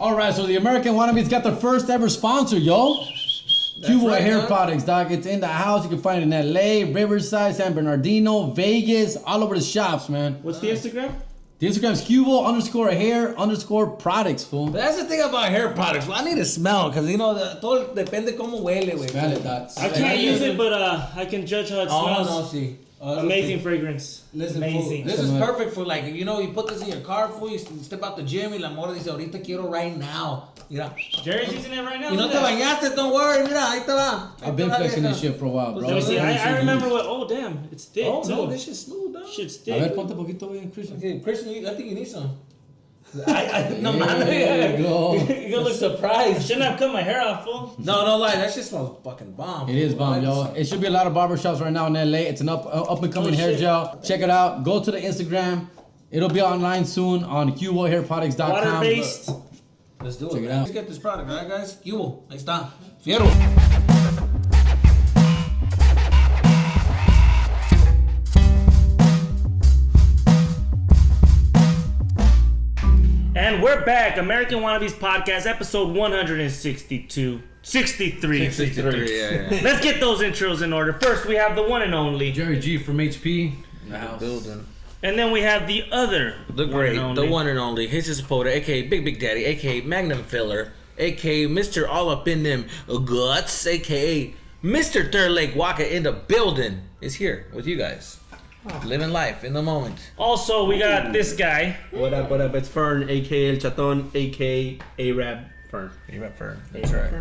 All right, so the American Wannabes got their first ever sponsor, yo. Cubo Hair Products, dog. It's in the house. You can find it in LA, Riverside, San Bernardino, Vegas, all over the shops, man. What's the Instagram? The Instagram's Cubo_hair_products, fool. But that's the thing about hair products. Well, I need to smell, because, you know, todo depende cómo huele, güey. Smell it, dog. I can't use it, but I can judge how it smells. Oh, no, see. Amazing fragrance. Listen, amazing. Fool, this is perfect for, like, you know, you put this in your car, fool, you step out the gym, y la morra dice, ahorita quiero right now. Mira. Jerry's using it right now. Y no te bañaste, don't worry, mira, ahí te va. I've been flexing this shit for a while, bro. Let me see. I remember what. Oh, damn. It's thick, Oh, too. no, this shit's smooth, dog. Shit's A thick. ver, ponte poquito, güey, Christian. Okay, Christian, I think you need some. No, There you go. You're gonna look surprised. I shouldn't have cut my hair off, fool. No lie, that shit smells fucking bomb. It is bomb, yo. It should be a lot of barbershops right now in LA. It's an up and coming hair gel. Check it out. Go to the Instagram. It'll be online soon on cubohairproducts.com. Water-based. Let's do it. Check it out. Let's get this product, right, guys? Cubo, ahí está. Fierro. And we're back. American Wannabes Podcast, episode 162. 63. 63, yeah. Let's get those intros in order. First, we have the one and only Jerry G from HP in the house. Building. And then we have the other. The great, the one and only, Jesus Zapota, a.k.a. Big Daddy, a.k.a. Magnum Filler, a.k.a. Mr. All Up in Them Guts, a.k.a. Mr. Third Lake Waka in the building, is here with you guys. Living life in the moment. Also, we got this guy. What up? It's Fern, a.k.a. El Chaton, a.k.a. A-Rab Fern. A-Rab Fern, that's right.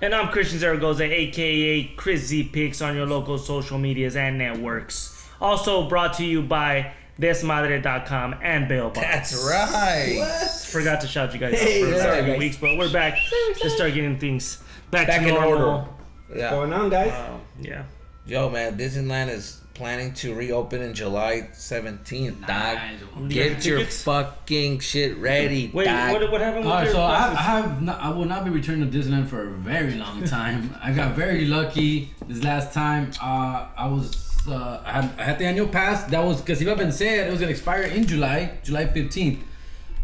And I'm Christian Zaragoza, a.k.a. Chris Z Pics on your local social medias and networks. Also brought to you by Desmadre.com and Bailbox. That's right. What? Forgot to shout you guys out for a few weeks, but we're back to start getting things back to in normal. order. What's Yeah. going on, guys? Yeah. Yo, man, Disneyland is planning to reopen in July 17th, dog. Get your Tickets? fucking shit ready, Wait, dog. what happened with Alright, your so classes? I will not be returning to Disneyland for a very long time. I got very lucky this last time. I had the annual pass. That was because if I've been said it was gonna expire in July 15th.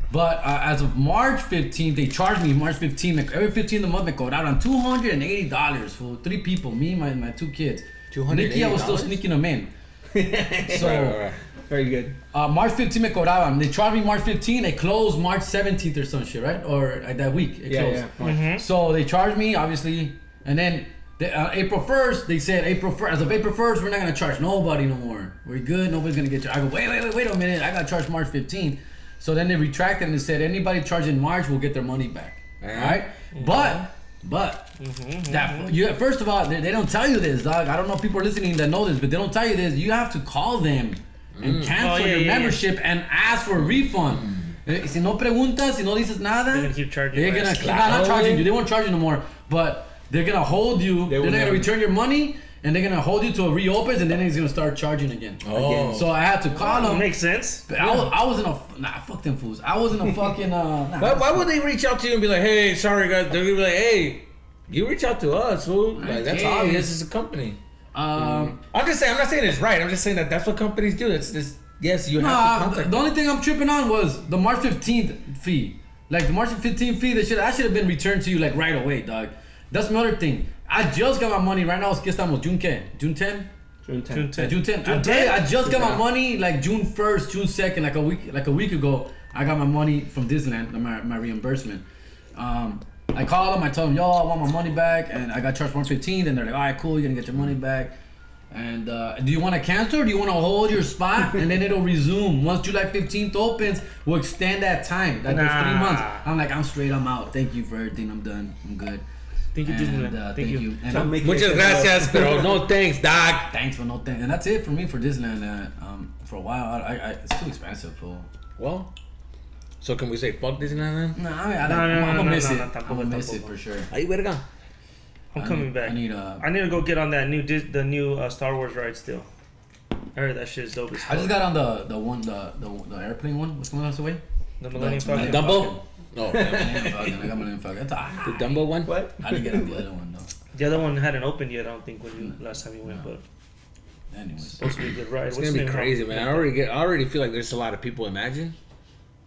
But as of March 15th, they charged me March 15th. Like every 15th of the month, me cobraron $280 for 3 people, me and my 2 kids. Nikki, I was still sneaking them in. So, Right. Very good. March 15th me cobraban. They charged me March 15th. They closed March 17th or some shit, right? Or that week it closed. Yeah. So they charged me, obviously, and then April 1st, they said April 1st. As of April 1st, we're not gonna charge nobody no more. We're good. Nobody's gonna get charged. I go, wait a minute. I got charged March 15th. So then they retracted and they said anybody charged in March will get their money back. All right, but first of all, they don't tell you this, dog. I don't know if people are listening that know this, but they don't tell you this. You have to call them and cancel your membership and ask for a refund. Si no preguntas, si no dices nada, They're gonna keep charging they're you. not charging you. They won't charge you no more, but they're gonna hold you. They're not gonna return your money. And they're gonna hold you till it reopens, and then it's gonna start charging again. Oh. So I had to call them. Makes sense. But I was in a fuck them fools. I was in a fucking Why would they reach out to you and be like, hey, sorry guys? They're gonna be like, hey, you reach out to us, fool. Like, that's obvious. It's a company. I'm just saying. I'm not saying it's right. I'm just saying that's what companies do. It's this. Yes, you have to contact. The only thing I'm tripping on was the March 15th fee. Like the March 15th fee, that should have been returned to you like right away, dog. That's another thing. I just got my money right now. ¿Qué estamos? June 10. June 10. June 10th. June 10th. I just got my money like June 1st, June 2nd, like a week ago. I got my money from Disneyland, my reimbursement. I called them. I told them, yo, I want my money back, and I got charged March 15th. And they're like, all right, cool, you're gonna get your money back. And do you want to cancel or do you want to hold your spot and then it'll resume once July 15th opens? We'll extend that time. Those 3 months. I'm like, I'm straight. I'm out. Thank you for everything. I'm done. I'm good. Thank you, Disneyland. Thank you. And Muchas gracias, pero no thanks, dog. Thanks, but no thanks. And that's it for me for Disneyland. For a while, it's too expensive, fool. Well, so can we say fuck Disneyland then? No, I'm gonna miss it. I'm tampoco, gonna miss it tampoco. for sure. Ahí, verga. I'm coming back. I need to go get on that new Star Wars ride still. I heard that shit is dope as fuck. I just got on the airplane one. What's going on away? The Millennium Falcon. Dumbo? Oh, I got Millennium Falcon. The Dumbo one? What? I didn't get on the other one though. The other one hadn't opened yet, I don't think, last time you went, but Anyways, supposed to be a good ride. It's gonna be crazy, man. I already feel like there's a lot of people. Imagine.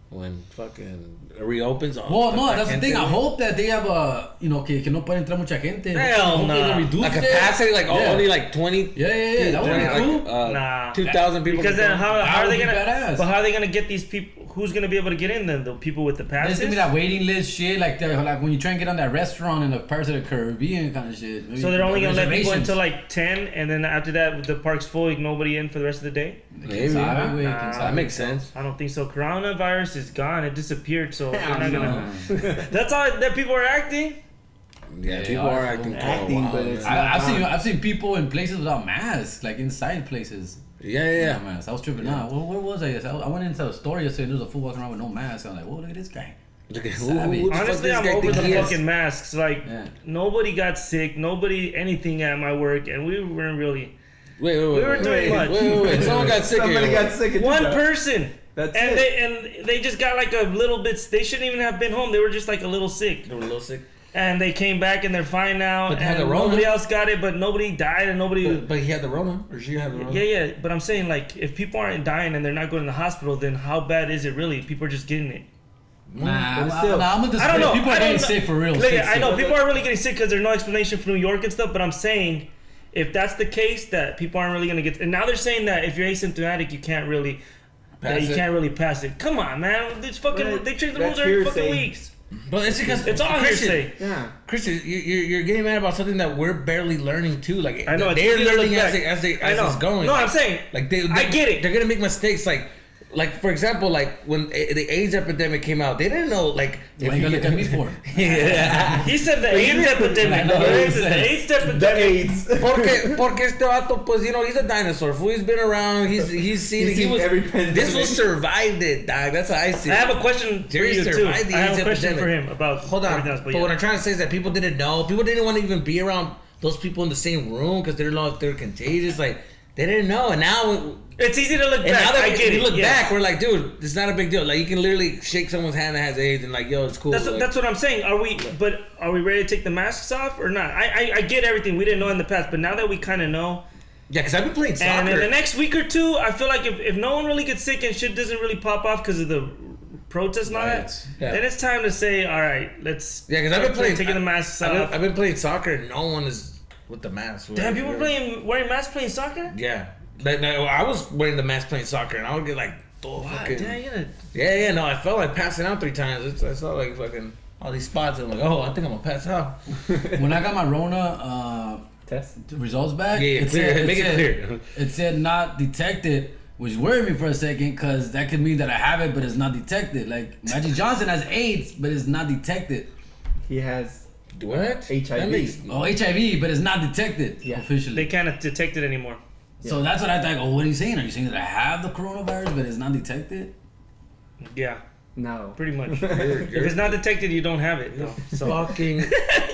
when fucking reopens. Well, no, that's the thing. I hope that they have a, que no puede entrar mucha gente. Hell no. Reduce A capacity like Yeah. only like 20. Yeah. That would be cool. Nah. 2,000 people. Because then how are would they be gonna? badass. But how are they gonna get these people? Who's gonna be able to get in then? The people with the passes. There's gonna be that waiting list shit, like when you try and get on that restaurant in the Pirates of the Caribbean kind of shit. Maybe So they're only gonna let people reservations. until like 10, and then after that the park's full, like nobody in for the rest of the day. Maybe. That makes sense. I don't think so. Coronavirus is gone. It disappeared. So they're Hell not no. gonna. That's how that people are acting. Yeah, They people are are acting acting, cool. but it's I've seen people in places without masks, like inside places. Yeah. Without masks. I was tripping out. Where was I? I went into a store yesterday and there was a fool walking around with no mask. I'm like, whoa, look at this guy. Look at Savage. who the fuck Honestly, this I'm guy over think the he is? fucking masks. Like Yeah. nobody got sick. Nobody anything at my work, and we weren't really. Wait. We weren't doing much. Wait. Someone got sick. Somebody here. got sick. at One your job. person. That's and it. they just got like a little bit. They shouldn't even have been home. They were just like a little sick. They were a little sick. And they came back and they're fine now. But they had and the Rona. nobody else got it, but nobody died and nobody. But he had the Rona, or she had the Rona. Yeah. But I'm saying like if people aren't dying and they're not going to the hospital, then how bad is it really? People are just getting it. Nah, But still- I'm gonna I don't know. People are I don't getting know. sick for real. Look, sick, I know sick. people are really getting sick because there's no explanation for New York and stuff. But I'm saying, if that's the case, that people aren't really gonna get. And now they're saying that if you're asymptomatic, you can't really, can't really pass it. Come on, man. It's fucking. But they change the that's rules every hearsay. fucking weeks. But it's because It's all Christian, hearsay. Yeah. Christian, you're getting mad about something that we're barely learning too. Like I know, it's they're easy to learning look as back. I know. it's going. No, I'm saying. Like I get it. They're gonna make mistakes. Like for example, like when the AIDS epidemic came out, they didn't know like. What are you gonna look at me for? Yeah. He said the AIDS epidemic. know what he The said. AIDS The epidemic. AIDS. Porque este vato, pues, he's a dinosaur. Fool, he's been around. He's seen it. He's seen every pandemic. This one survived it, dog. That's how I see I it. have a question for Jerry you too. I survived the have AIDS a question for epidemic. him about Hold on. everything else. But But what yeah. I'm trying to say is that people didn't know. People didn't want to even be around those people in the same room because they didn't know if they're contagious. Like, they didn't know. And now, It's easy to look and back. now that I get we it. look yes. back, we're like, dude, it's not a big deal. Like, you can literally shake someone's hand that has AIDS and like, yo, it's cool. That's what I'm saying. Are we ready to take the masks off or not? I get everything. We didn't know in the past, but now that we kind of know, yeah, because I've been playing soccer. and in the next week or two, I feel like if no one really gets sick and shit doesn't really pop off because of the protests and all that, Riots. Yeah. then it's time to say, all right, let's. Yeah, because I've been playing taking the masks off. I've been playing soccer and no one is with the mask. Damn, people wearing masks playing soccer. Yeah. Like, no, I was wearing the mask playing soccer and I would get like, fucking. Yeah, no, I felt like passing out 3 times. I saw like fucking all these spots and I'm like, oh, I think I'm gonna pass out. When I got my Rona Test. results back, Yeah, clear. Make it clear. It said not detected, which worried me for a second because that could mean that I have it, but it's not detected. Like Magic Johnson has AIDS, but it's not detected. He has. What? HIV. That makes- Oh, HIV, but it's not detected officially. They can't detect it anymore. So that's what I thought. Oh, what are you saying? Are you saying that I have the coronavirus, but it's not detected? Yeah, No. pretty much. If it's not detected, you don't have it. No. So Fucking.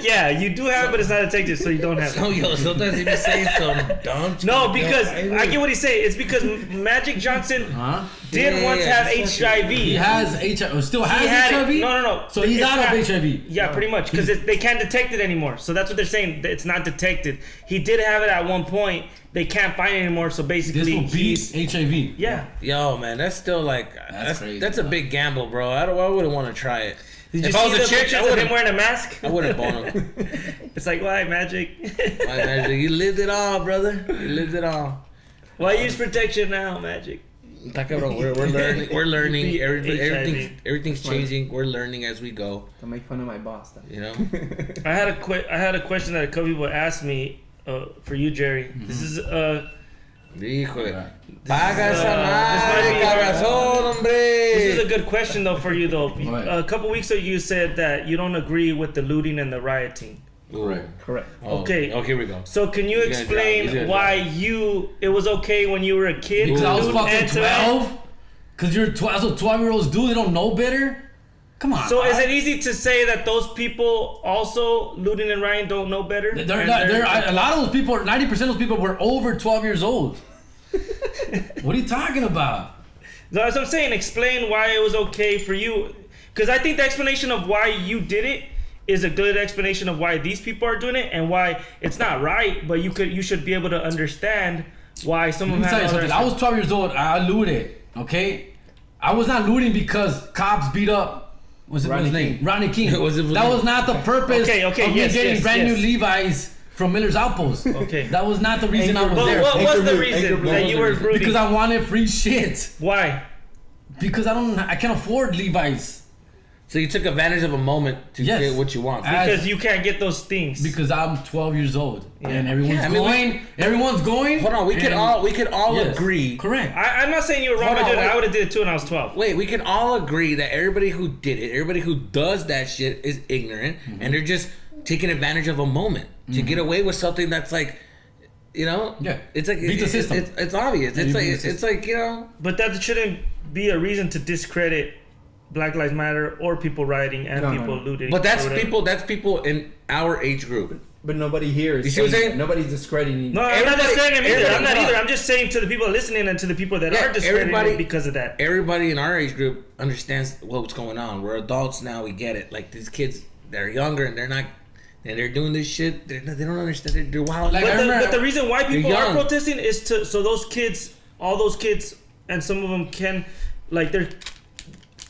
yeah, you do have it, but it's not detected, so you don't have So, it. yo, sometimes he be saying some dumb shit. No, because Yo, I get what he's saying. It's because Magic Johnson Huh? did Yeah, once yeah, have that's HIV. He has HIV. Or still He has had HIV? it. No. So he's It's out not- of HIV. Yeah, pretty much, because they can't detect it anymore. So that's what they're saying. That it's not detected. He did have it at one point. They can't find it anymore. So basically, This will beat he's HIV. yeah. Yo, man, that's still like That's crazy, That's a man. big gamble, bro. I wouldn't want to try it. Did you If I see was the a chick, pictures I of him wouldn't. wearing a mask? I wouldn't bone him. It's like, why, Magic? My Magic, you lived it all, brother. You lived it all. Why use protection now, Magic? Está cabrón. We're learning. We're learning. Beat Everything's changing. We're learning as we go. Don't make fun of my boss. Though. You know. I had a question that a couple people asked me for you, Jerry. This is Híjole. Right. Paga esa this might madre, be- cabezón, This is a hombre. good question though for you though. Right. A couple weeks ago you said that you don't agree with the looting and the rioting. Correct. Correct. Oh, Okay. Oh, here we go. So can you He's gonna drop. He's explain gonna why drop. it was okay when you were a kid? Because to I was loot fucking and to- 12? Because you're 12, that's what 12-year-olds do? They don't know better? Come on. So is dog. it easy to say that those people also looting and rioting don't know better? A lot of those people, 90% of those people were over 12 years old. What are you talking about? No, that's what I'm saying. Explain why it was okay for you. Because I think the explanation of why you did it is a good explanation of why these people are doing it and why it's not right, but you should be able to understand why some of Let them me tell you have something. I was 12 years old. I looted, okay? I was not looting because cops beat up. What's his name? Ronnie King. That was not the purpose of me getting brand new Levi's from Miller's Outpost. Okay. That was not the reason I was there. What was the reason that you were rooting? Because I wanted free shit. Why? Because I can't afford Levi's. So you took advantage of a moment to get what you want. Because you can't get those things. Because I'm 12 years old and everyone's going. Hold on, we could all agree. Correct. I'm not saying you were wrong by doing it. I would have did it too when I was 12. Wait, we can all agree that everybody who did it, everybody who does that shit is ignorant, and they're just taking advantage of a moment to get away with something that's like, you know, it's like beat the system. It's obvious. It's like you know. But that shouldn't be a reason to discredit Black Lives Matter or people rioting and people looting. But that's people in our age group. But nobody here is. You see what I'm saying? Nobody's discrediting. No, I'm not discrediting him either. I'm not either. I'm just saying to the people listening and to the people that are discrediting him because of that. Everybody in our age group understands what's going on. We're adults now. We get it. Like these kids, they're younger and they're not. And they're doing this shit. They don't understand. They're wild. But the reason why people are protesting is so those kids, all those kids, and some of them can,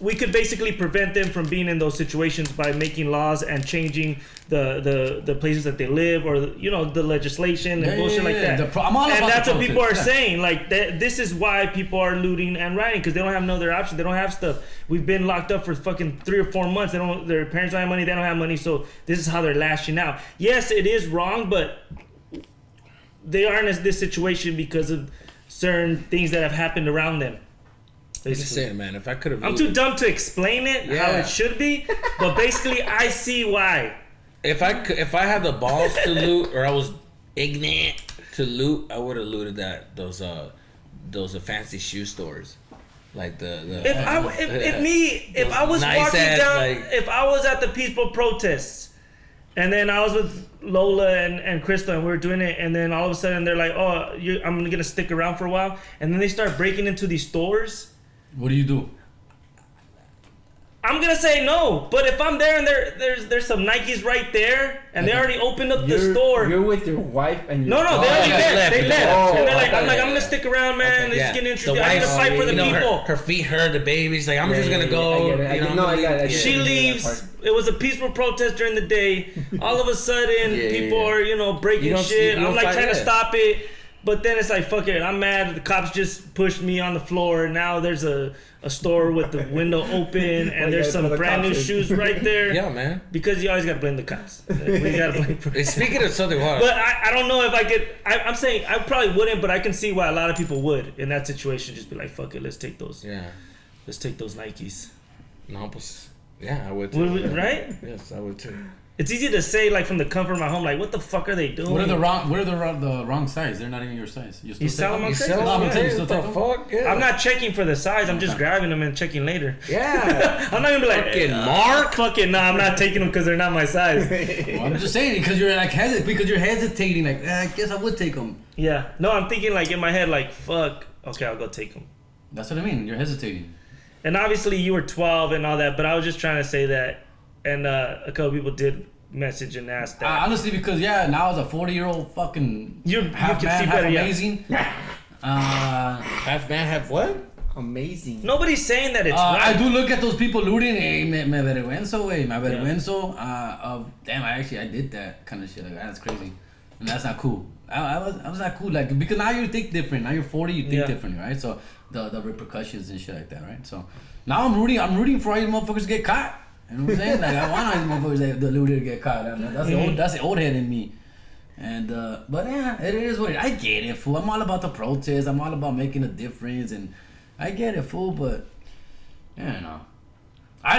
we could basically prevent them from being in those situations by making laws and changing the places that they live, or the legislation and bullshit like that. And that's what people are saying. Like this is why people are looting and rioting, because they don't have no other option. They don't have stuff. We've been locked up for fucking 3 or 4 months. Their parents don't have money. They don't have money. So this is how they're lashing out. Yes, it is wrong, but they aren't in this situation because of certain things that have happened around them. I'm just saying, man. If I could have, I'm too dumb to explain it how it should be, but basically, I see why. If I had the balls to loot, or I was ignorant to loot, I would have looted those fancy shoe stores, like if I was at the peaceful protests, and then I was with Lola and Krista, and we were doing it, and then all of a sudden they're like, "Oh, I'm gonna stick around for a while," and then they start breaking into these stores. What do you do? I'm gonna say no, but if I'm there and there's some Nikes right there, and they already opened up the store. You're with your wife and your they already left. They left. And they're like, I'm gonna stick around, man. Okay, Just getting interested. I'm gonna fight for the people. Her feet hurt. The baby's like, I'm just gonna go. I get it. She leaves. It was a peaceful protest during the day. All of a sudden, people are breaking shit. I'm like trying to stop it. But then it's like, fuck it, I'm mad. The cops just pushed me on the floor. Now there's a store with the window open, and there's some brand new shoes right there. Yeah, man. Because you always gotta blame the cops. We gotta blame. Speaking of something hard. But I don't know if I could. I'm saying I probably wouldn't, but I can see why a lot of people would in that situation. Just be like, fuck it, let's take those. Yeah. Let's take those Nikes. No, I would too. Right? Yes, I would too. It's easy to say, like, from the comfort of my home, like, what the fuck are they doing? What are the wrong size? They're not even your size. You sell them on Craigslist? I'm not checking for the size. I'm just grabbing them and checking later. Yeah. I'm not gonna be like, fucking Mark. Fucking nah, I'm not taking them because they're not my size. Well, I'm just saying because you're hesitating. Like, I guess I would take them. Yeah. No, I'm thinking like in my head, like, fuck. Okay, I'll go take them. That's what I mean. You're hesitating. And obviously you were 12 and all that, but I was just trying to say that. And a couple people did message and ask that. Honestly, because now as a 40-year-old fucking half man, half amazing. Half man, half what? Amazing. Nobody's saying that it's right. I do look at those people looting. Hey, me vergüenzo, güey. Me vergüenzo. Damn, I did that kind of shit. Like, that's crazy, and that's not cool. I was not cool. Like, because now you think different. Now you're 40, you think differently, right? So the repercussions and shit like that, right? So now I'm rooting for all you motherfuckers to get caught. You know what I'm saying? Like, I want all these motherfuckers that looted to get caught. That's the old head in me. And but yeah, it is what it is. I get it, fool. I'm all about the protest. I'm all about making a difference, and I get it, fool. But yeah, no.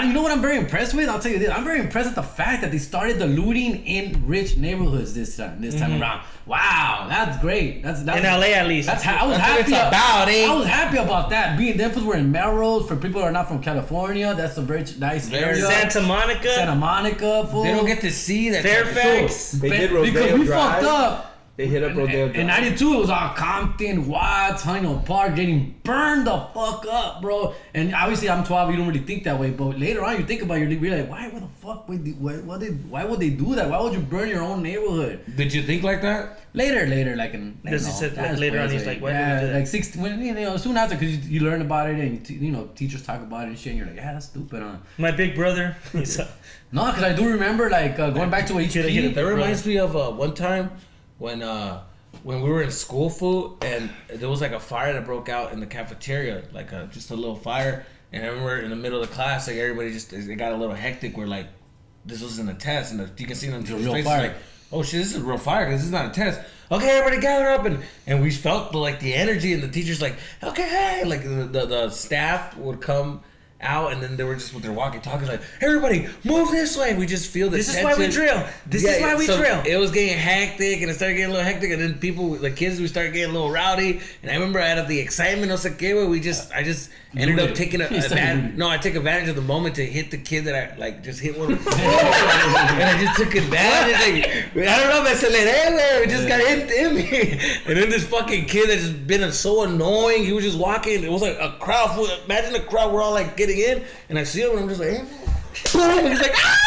You know what I'm very impressed with? I'll tell you this. I'm very impressed with the fact that they started the looting in rich neighborhoods this time around. Wow, that's great. That's in LA at least. I was happy about it. I was happy about that. Being them were in Melrose for people who are not from California. That's a very nice area. Santa Monica, fool. They don't get to see that. Fairfax. They did Rodeo because we Drive. fucked up. They hit up Rodeo Drive. In 92, it was all Compton, Watts, Huntington Park, getting burned the fuck up, bro. And obviously, I'm 12, you don't really think that way. But later on, you think about it, you're like, why the fuck would why would they do that? Why would you burn your own neighborhood? Did you think like that? Later, like in. Because he said like, later on, he's like, why did we do that? Like 16, when, you know, soon after, because you learn about it and, you know, teachers talk about it and shit, and you're like, yeah, that's stupid, huh? My big brother, he's No, because I do remember, like, going back to HP. That reminds me of one time when we were in school, food, and there was like a fire that broke out in the cafeteria, like just a little fire. And I remember in the middle of the class, like everybody it got a little hectic. Where like this wasn't a test, and you can see them real faces fire. like, oh shit, this is a real fire because this is not a test. Okay, everybody gather up, and we felt like the energy, and the teachers like, okay, hey, like the staff would come out, and then they were just with their walkie-talkies like, everybody move this way. We just feel the This is tension. why we drill. This is why we drill. It was getting hectic, and it started getting a little hectic, and then people, the kids, we started getting a little rowdy. And I remember out of the excitement, I just ended up taking advantage. No, I took advantage of the moment to hit the kid that I like just hit one. And I just took advantage. Like, I don't know if I aceleré, we just got hit me. And then this fucking kid that just been so annoying. He was just walking. It was like a crowd full. Imagine a crowd. We're all like getting in, and I see him, and I'm just like, hey, boom, and he's like, ah!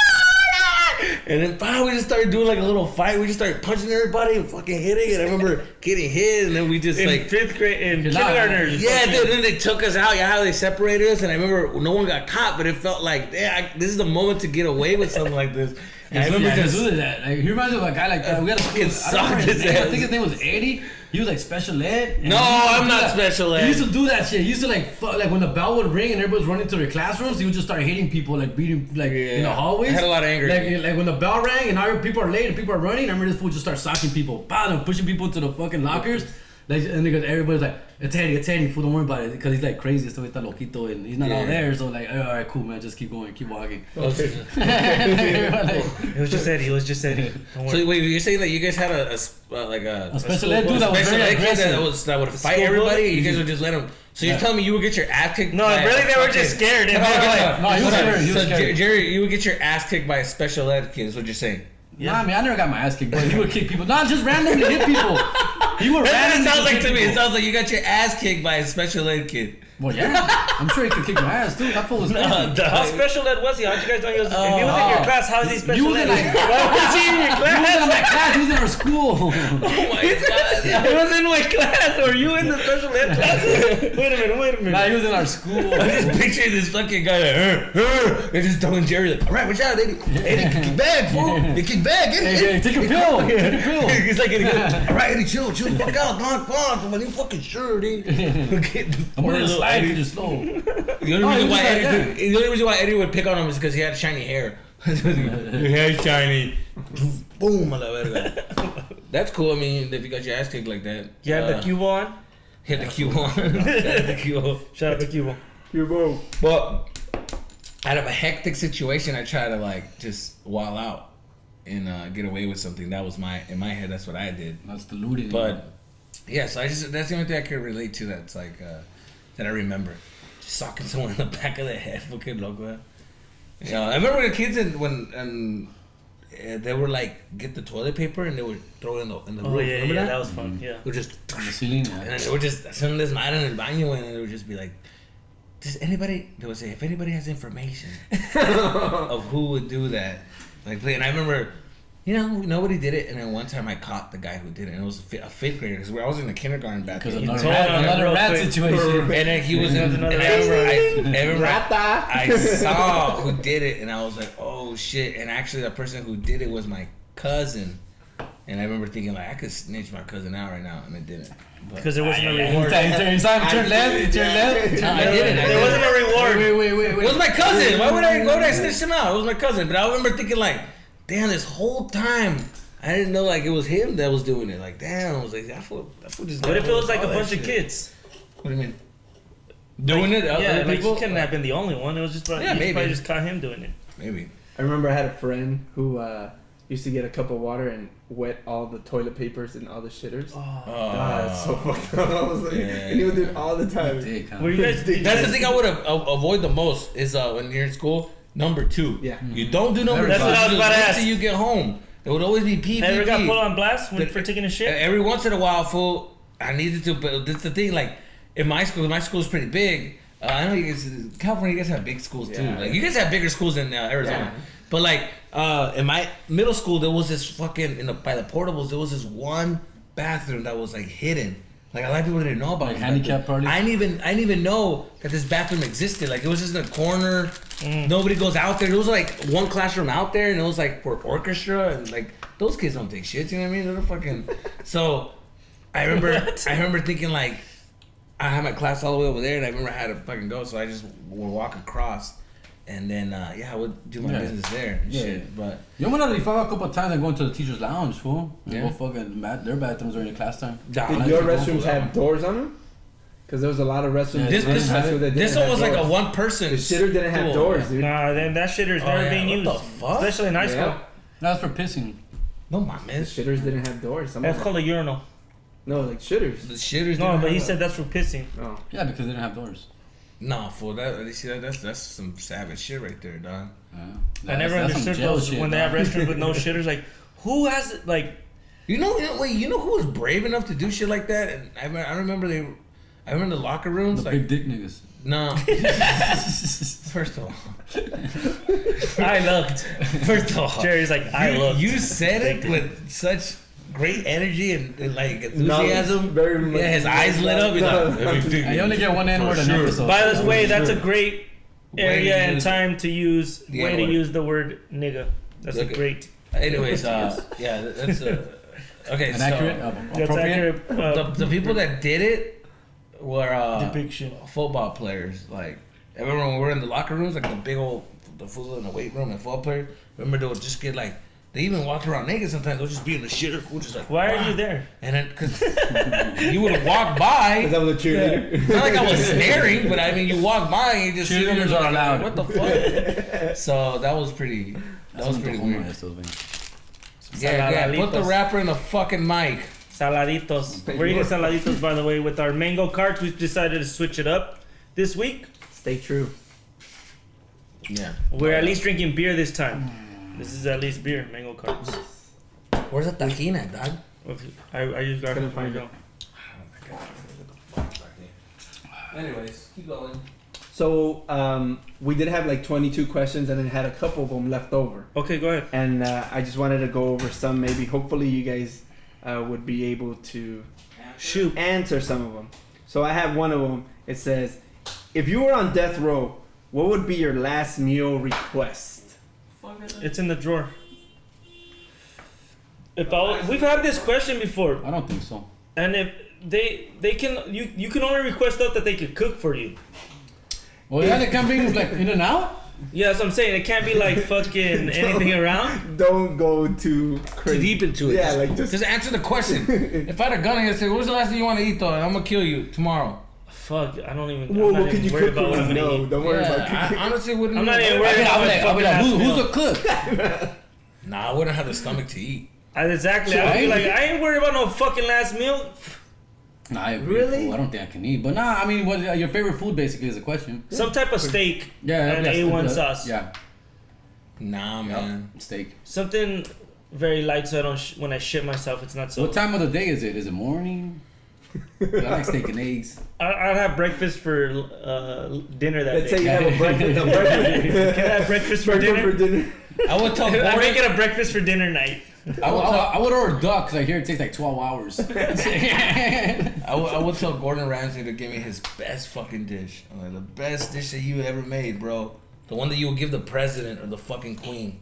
And then finally we just started doing like a little fight. We just started punching everybody and fucking hitting. And I remember getting hit, and then we just in like 5th grade in kindergarten. yeah, dude. Then they took us out. Yeah, how they separated us, and I remember no one got caught, but it felt like, this is the moment to get away with something like this. And I remember just that. Like, he reminds me of a guy like that. We had a fucking I think his name was Eddie. He was like special ed. No, I'm not special ed. He used to do that shit. He used to like when the bell would ring and everybody was running to their classrooms, he would just start hitting people, like beating in the hallways. I had a lot of anger. Like when the bell rang and now people are late and people are running, I remember this fool just start socking people, and pushing people to the fucking lockers. Like, and because everybody's like, it's Eddie, fool, don't worry about it, because he's like crazy, so he's loquito, and he's not all there, so like, all right, cool, man, just keep going, keep walking. It was just Eddie. Don't worry. So wait, you're saying that you guys had a special ed dude that was very aggressive. that would fight everybody? You guys would just let him. So you're telling me you would get your ass kicked? No, really, they were just scared. No, he was scared. He was scared. Jerry, you would get your ass kicked by a special ed kid. Is what you're saying? Yeah, I mean, I never got my ass kicked, but he would kick people. Not just randomly hit people. He would randomly. It sounds like to me. It sounds like you got your ass kicked by a special ed kid. Well, yeah, I'm sure he could kick my ass too. That fool was crazy. How special ed was he? How'd you guys know he was? If he was in your class, how is he special You was ed? in like, Why was he in your he was in class? my class. He was in our school. Oh my god! He was in my class. Or you in the special ed class? Wait a minute. Nah, he was in our school. I'm just picturing this fucking guy like, and just telling Jerry like, all right, watch out, Eddie, kick back, fool, you kick back, Hey, take a pill. Take a pill. He's like, all right, Eddie, chill the fuck out, come on, for my new fucking shirt, Eddie. I'm gonna slide you just slow. The only reason why Eddie would pick on him is because he had shiny hair. Your hair's shiny. Boom, a la verga. That's cool. I mean, if you got your ass kicked like that. You had the Cubo on? Hit the Q on. Shout out to Cubo. Cubo. But out of a hectic situation, I try to like just wall out and get away with something. That was in my head. That's what I did. That's the looting. But yeah, so that's the only thing I can relate to. That's like that I remember. Just socking someone in the back of the head, fucking loco. You know, I remember the kids when they were like get the toilet paper and they would throw it in the Oh roof. yeah, that was fun. Yeah. They would just on the ceiling. and then they would just hacer un desmadre en el baño, and they would just be like, does anybody? They would say, if anybody has information of who would do that, like, and I remember, you know, nobody did it, and then one time I caught the guy who did it, and it was a 5th grader because I was in the kindergarten bathroom. Because another rat situation. And then he was in another I saw who did it, and I was like, oh shit. And actually the person who did it was my cousin. And I remember thinking like, I could snitch my cousin out right now, and it didn't. Because there wasn't a reward. You saw him turn left. No, I didn't. There wasn't a reward. Wait. It was my cousin. Why would I snitch him out? It was my cousin. But I remember thinking like, damn, this whole time I didn't know like it was him that was doing it. Like, damn, I was like, that fool just. What if it was like a bunch of kids? What do you mean? Doing it? Yeah, like he couldn't have been the only one. It was just probably, maybe. probably just caught him doing it. Maybe. I remember I had a friend who used to get a cup of water and wet all the toilet papers and all the shitters. God, it's so fucked up. I was like, and he would do it all the time. Were you guys? That's the thing I would avoid the most is when you're in school. Number 2. Yeah. You don't do number 2. That's what I was about to ask. Until you get home. It would always be pee. Ever got pee. put on blast for taking a shit? Every once in a while, fool, I needed to, but that's the thing. Like in my school's pretty big. I know you guys, California, you guys have big schools too. Like you guys have bigger schools than Arizona. Yeah. But like in my middle school, there was this fucking by the portables. There was this one bathroom that was like hidden. Like a lot of people didn't know about like handicap parties. I didn't even know that this bathroom existed. Like it was just in a corner. Nobody goes out there. There was like one classroom out there, and it was like for orchestra, and like those kids don't take shit. You know what I mean? They're fucking. So I remember thinking like I had my class all the way over there, and I remember I had to fucking go. So I just would walk across. And then, I would do my business there and shit. But yo me la rifaba a couple of times. I go into the teacher's lounge, fool. And go fucking their bathrooms during the class time. Did your restrooms have doors on them? Because there was a lot of restrooms. This one was like a one person. The shitter didn't have doors, dude. Nah, then that shitter's never being used. What the fuck? Especially in high school. That's for pissing. No, my man. The shitters didn't have doors. That's called a urinal. No, like shitters. The shitters. No, but he said that's for pissing. Oh. Yeah, because they didn't have doors. Nah, fool. That's some savage shit right there, dog. I never understood those shit, when they have restrooms with no shitters. Like, who has it? Like, you know who was brave enough to do shit like that? And I remember the locker rooms. The like, big dick niggas. No. First of all, I looked. First of all, Jerry's like, I looked. You said it with such great energy and like enthusiasm. Very much. Yeah, his eyes lit up. You only get one N-word an episode. By the way, that's a great area and time to use. Way to use the word nigga. That's a great. Anyways, yeah, that's okay. Inaccurate. That's accurate. The people that did it were depiction. Football players. Like, I remember when we were in the locker rooms, like the fools in the weight room and football players. Remember they would just get like. They even walked around naked sometimes. They'll just be in the shitter, fool, just like. Why are you there? And then, because you would walk by. Because I was a cheerleader. Not like I was staring, but I mean, you walk by and you just. Cheerleaders are allowed. What the fuck? So that was pretty. That was pretty weird. Yeah. Put the rapper in the fucking mic. Saladitos. We're eating saladitos, by the way, with our mango carts. We decided to switch it up this week. Stay true. Yeah. We're at least drinking beer this time. This is at least beer, mango carts. Where's the tajin at, dog? I just got Couldn't find it. Anyways, keep going. So we did have like 22 questions, and then had a couple of them left over. Okay, go ahead. And I just wanted to go over some. Maybe, hopefully, you guys would be able to answer some of them. So I have one of them. It says, if you were on death row, what would be your last meal request? It's in the drawer. We've had this question before, I don't think so. and if they can, you can only request stuff that they could cook for you. Well, yeah, they can be like in and out. Yeah, that's what I'm saying. It can't be like fucking anything around. Don't go too crazy. Too deep into it. Yeah, like just answer the question. If I had a gun, I'd say, "What's the last thing you want to eat, though? And I'm gonna kill you tomorrow." Fuck, I don't even. Well, I'm not what could even you worried cook about what I'm for? gonna No, eat. don't worry about I cooking. honestly wouldn't. I'm not even worried I'll be like, who's a cook? Nah, I wouldn't have the stomach to eat. Exactly. I'd be like, I ain't worried about no fucking last meal. Nah, I agree. Really? Fool. I don't think I can eat. But nah, I mean, what your favorite food basically is a question. Some type of steak. Yeah, And that's A1 the- sauce. Yeah, Nah, man. steak. Something very light, so I don't. When I shit myself, it's not so. What time of the day is it? Is it morning? I like steak and eggs. I'd have breakfast for dinner that Let's day. say you have a breakfast. Can I have breakfast for dinner? I would tell I Gordon. make it a breakfast for dinner night. I would order duck because I hear it takes like 12 hours. I would tell Gordon Ramsay to give me his best fucking dish. I'm like, the best dish that you ever made, bro. The one that you would give the president or the fucking queen.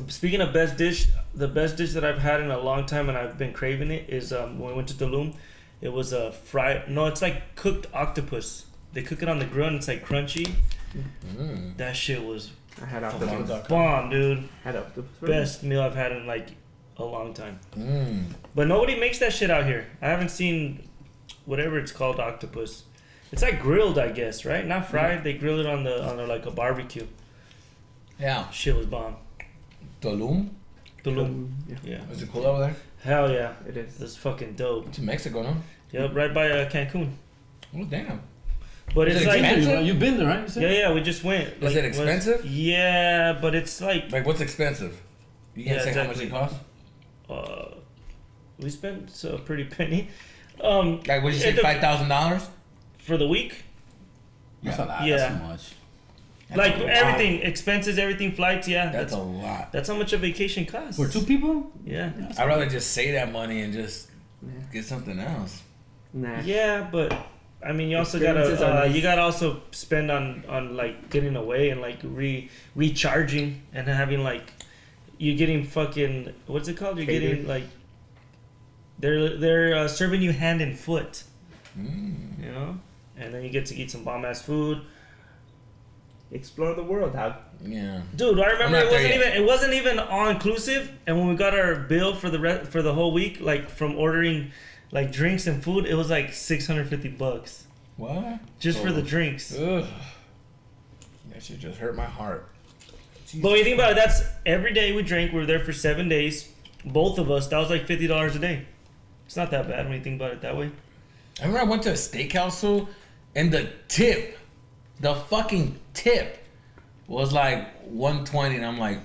Speaking of best dish, the best dish that I've had in a long time and I've been craving it is when we went to Tulum. It was a it's like cooked octopus. They cook it on the grill and it's like crunchy. That shit was I had octopus. bomb, dude. Had octopus. Best meal I've had in like a long time. But nobody makes that shit out here. I haven't seen whatever it's called octopus. It's like grilled, I guess, right? Not fried. They grill it on the like a barbecue. Yeah. Shit was bomb. Tulum? Yeah. Is it cool over there? Hell yeah. It is. It's fucking dope. It's in Mexico, no? Yep, right by Cancun. Oh, damn. But Is it's it like expensive? You've been there, right? You said? yeah, we just went. Is it expensive? Yeah, but it's like Like, what's expensive? You can't Yeah, say how much it exactly. costs? We spent a pretty penny. Like, would you say $5,000? For the week? That's a lot. Yeah. That's too much. Like a lot. everything, expenses, everything, flights, yeah. That's a lot. That's how much a vacation costs. For 2 people? Yeah. I'd rather just save that money and just get something else. Nah. Yeah, but I mean, you also Experiences are gotta nice. you gotta also spend on like getting away and like recharging and having like you're getting fucking what's it called? You're Catered. getting like they're serving you hand and foot, you know, and then you get to eat some bomb ass food. Explore the world, Hal. Yeah. Dude, I remember I'm not there it wasn't even all inclusive, and when we got our bill for the whole week, like from ordering like drinks and food, it was like $650 What? just for the drinks. Ugh. That shit just hurt my heart. But when you think about it, that's every day we drank. We were there for 7 days, both of us. That was like $50 a day. It's not that bad when you think about it that way. I remember I went to a steakhouse, fool, and the fucking tip was like $120, and I'm like,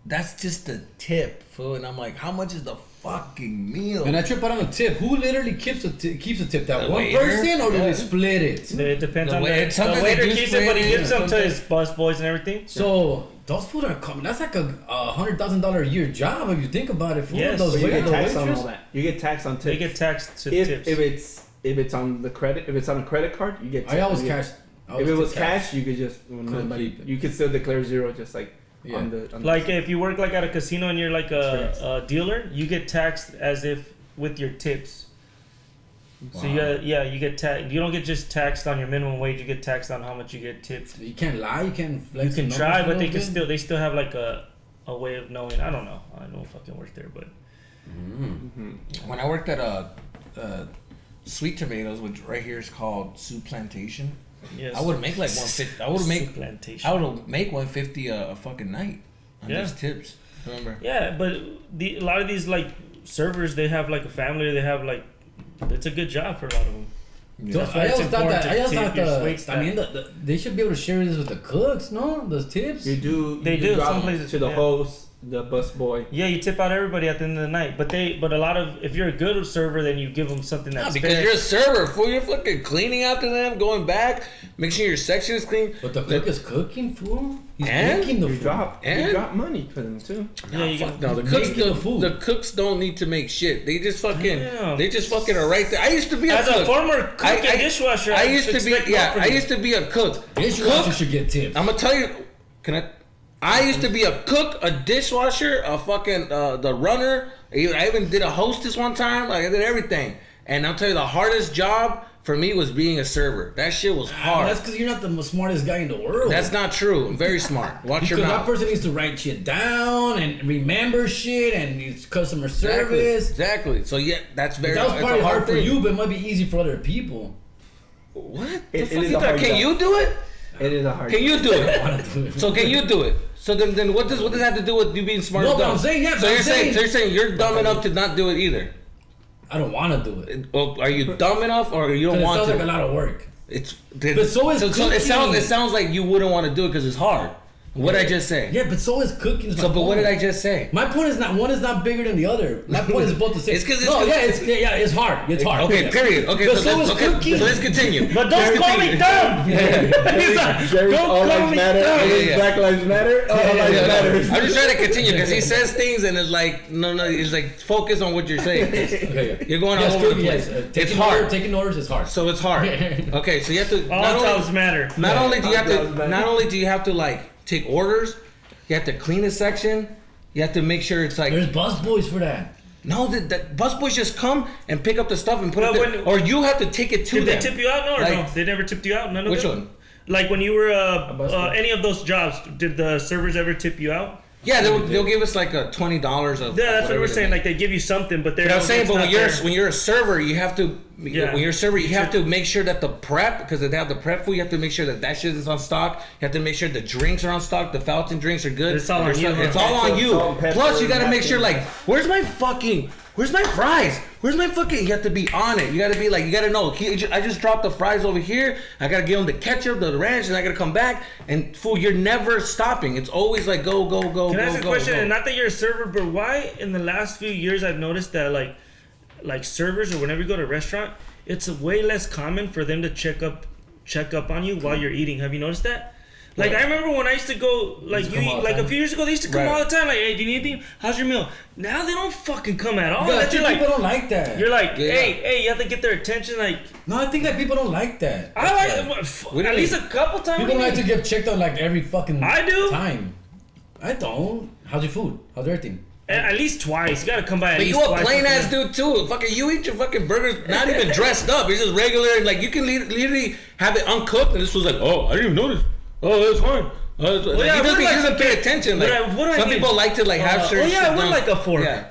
that's just the tip, fool. And I'm like, how much is the fucking meal? And I trip out on the tip. Who literally keeps the tip? That The one waiter? person, or do they split it? It depends The on way- the sometimes they waiter do keeps it, but he split it, gives them to sometimes- his bus boys and everything. So those food are coming. That's like a $100,000 a year job if you think about it. Food. Yes. Those But you waiters, get taxed on waitress. all that. You get taxed on tips. They get taxed to if tips. if it's on the credit, if it's on a credit card, you get. I always you get- cash. If it was cash, you could just keep it. you could still declare zero, just like Yeah. on the Like if you work like at a casino and you're like Experience. a dealer, you get taxed as if with your tips. So Wow. you get taxed. You don't get just taxed on your minimum wage. You get taxed on how much you get tipped. You can't lie. You can't You flex. can the try, numbers but a they little bit. they still have like a way of knowing. I don't know. I don't fucking work there, but When I worked at Sweet Tomatoes, which right here is called Soup Plantation, yes. I would make like 150. I would make plantation. I would make 150 a fucking night on Yeah. these tips. Remember? Yeah, but a lot of these like servers, they have like a family. They have like it's a good job for a lot of them. So That's why I it's always thought important that. to I always tip thought your wait staff. I mean, they should be able to share this with the cooks. No, those tips. you do. They you do, drop some places, to the yeah. host, the bus boy. Yeah, you tip out everybody at the end of the night, but a lot of if you're a good server, then you give them something Nah, that's because fair. you're a server, fool. You're fucking cleaning after them, going back, making sure your section is clean. But the cook is cooking, fool. He's And? making the You food. drop And? you drop money for them too. Yeah, you Fuck got- no, the cooks making the food. the cooks don't need to make shit. They just fucking Damn. they just fucking are right there. I used to be a As cook. a former cook and dishwasher, I used to be expect more from I you. used to be a cook. Dishwasher Cook, should get tips. I'm gonna tell you. I used to be a cook, a dishwasher, a fucking the runner. I even did a hostess one time. Like I did everything. And I'll tell you, the hardest job for me was being a server. That shit was hard. That's because you're not the smartest guy in the world. That's not true. I'm very smart. Watch your Because that mouth. person needs to write shit down and remember shit and use customer service. Exactly. So yeah, that's very. That was it's probably a hard for thing. you, but it might be easy for other people. What? It- The it fuck is you a thought? hard Can job. you do it? It is a hard. Can you do I it? want to do it. So can you do it? So then what does that have to do with you being smart? No, and but dumb? I'm saying, yeah, So but you're I'm saying, saying- so you're saying you're dumb enough to not do it either. I don't want to do it. Well, are you dumb enough or you don't Because it want sounds to? like a lot of work. It's But so is it cooking. sounds like you wouldn't want to do it because it's hard. What did I just say? Yeah, but so is cooking. So, but what did I just say? My point is not one is not bigger than the other. My point is both the same. It's 'cause it's no, 'cause- it's hard. It's hard. Okay, Yeah. period. Okay, But so so let's is okay, cooking. so let's continue. But don't call me dumb. He's like, Jerry's don't all call lives me matter. dumb. Yeah. Black lives matter. All lives Yeah, matter. I'm just trying to continue because he says things and it's like no, it's like focus on what you're saying. Okay, yeah. You're going Yes, all over the cooking, place. yes. It's Taking hard. Orders, taking orders is hard. So it's hard. Okay, so you have to All jobs matter. not only do you have All to jobs matter. not only do you have to like take orders, you have to clean a section. You have to make sure it's like There's bus boys for that. no, the busboys just come and pick up the stuff and put Well, it there, when- or you have to take it to Did they them. tip you out? No, or no? Like- They never tipped you out. None of Which them? one? Like when you were busboy. any of those jobs, did the servers ever tip you out? Yeah, they'll give us like a $20 of. Yeah, that's what whatever we're they saying. make. Like they give you something, but they're. But I'm saying, it's but not when there. you're a server, you have to. Yeah. When you're a server, you have to make sure that the prep, because they have the prep food, you have to make sure that shit is on stock. You have to make sure the drinks are on stock. The fountain drinks are good. It's all on you, It's huh? all on you. Salt and pepper Plus, you got to and make sure, like, napkins. where's my fries? Where's my fucking? You have to be on it. You gotta be like, you gotta know. I just dropped the fries over here. I gotta give him the ketchup, the ranch, and I gotta come back. And fool, you're never stopping. It's always like go. Can I ask a question? And not that you're a server, but why in the last few years I've noticed that like servers or whenever you go to a restaurant, it's way less common for them to check up on you while you're eating. Have you noticed that? Like, I remember when I used to go, like a few years ago, they used to come all the time. Like, hey, do you need anything? How's your meal? Now they don't fucking come at all. Yeah, I think people don't like that. You're like, hey, you have to get their attention. Like, no, I think that people don't like that. I like at least a couple times. People like to get checked on like every fucking time. I don't. How's your food? How's everything? At least twice. You gotta come by at least twice. But you a plain ass dude too. Fucking you eat your fucking burgers not even dressed up. It's just regular. Like you can literally have it uncooked and this was like, oh, I didn't even notice. Oh, that's fine. He doesn't pay attention. Like, some people like to like have shit. Oh yeah, with like a fork. Yeah.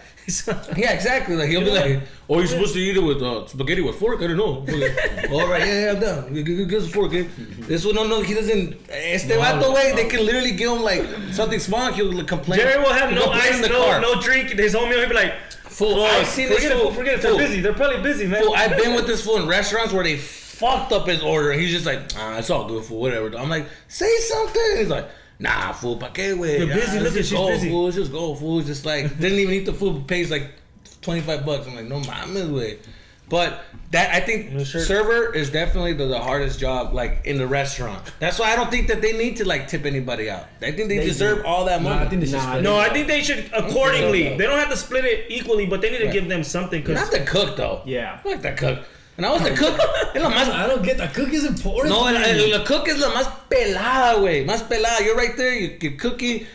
Yeah, exactly. Like he'll be like, "Oh, you're supposed to eat it with spaghetti with fork." I don't know. All right, yeah, I'm done. Give us a fork. Okay? This one, no, he doesn't. Este vato way, they can literally give him like something small. He'll complain. Jerry will have no ice, no drink. His whole meal, he'll be like, "Fool, I've seen this fool. Forget it. They're busy. They're probably busy, man." Fool, I've been with this fool in restaurants where they fucked up his order. And he's just like, it's all good, fool. Whatever. I'm like, say something. He's like, nah, fool, pa' qué, wey? You're busy, look at she's busy. Fool, let's just go, fool. Just like, didn't even eat the food, pays like $25. I'm like, no mames, wey. But that, I think, server is definitely the hardest job, like, in the restaurant. That's why I don't think that they need to, like, tip anybody out. I think they deserve all that money. I think they should I think they should accordingly. They don't have to split it equally, but they need to give them something. Not the cook, though. Yeah. I like the cook. And I was the cook. I don't get the cook is important. No, the cook is la más pelada, güey. Más pelada. You're right there. You're cooking.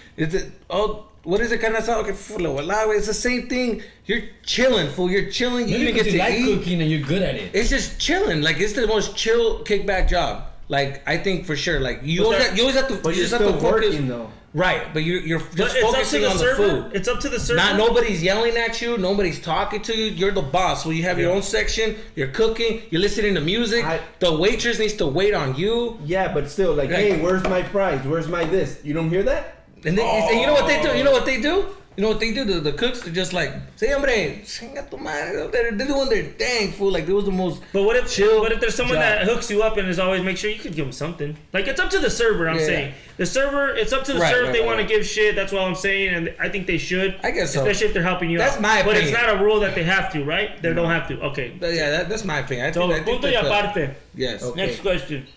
What is it? Carne asada. Okay, güey. It's the same thing. You're chilling, fool. You're chilling. You even get to like eat. Cooking and you're good at it. It's just chilling. Like it's the most chill kickback job. Like I think for sure. Like you always have to. But you you're just still have to focus. working though. Right, but you're just focusing on the food. It's up to the server. Not nobody's yelling at you. Nobody's talking to you. You're the boss. So you have your own section. You're cooking. You're listening to music. The waitress needs to wait on you. Yeah, but still, like, hey, where's my fries? Where's my this? You don't hear that? And you know what they do? You know what they do? You know what they do? The cooks are just like, say, hombre, chinga tu madre. They're doing their dang, fool. Like, it was the most But what if chill there's someone that hooks you up and is always make sure you could give them something? Like, it's up to the server, I'm saying. The server, it's up to the server if they want to give shit. That's what I'm saying. And I think they should. I guess so. Especially if they're helping you out. That's my opinion. But it's not a rule that they have to, right? They don't have to. Okay. Yeah, that's my opinion. I think punto y aparte. Yes. Okay. Next question.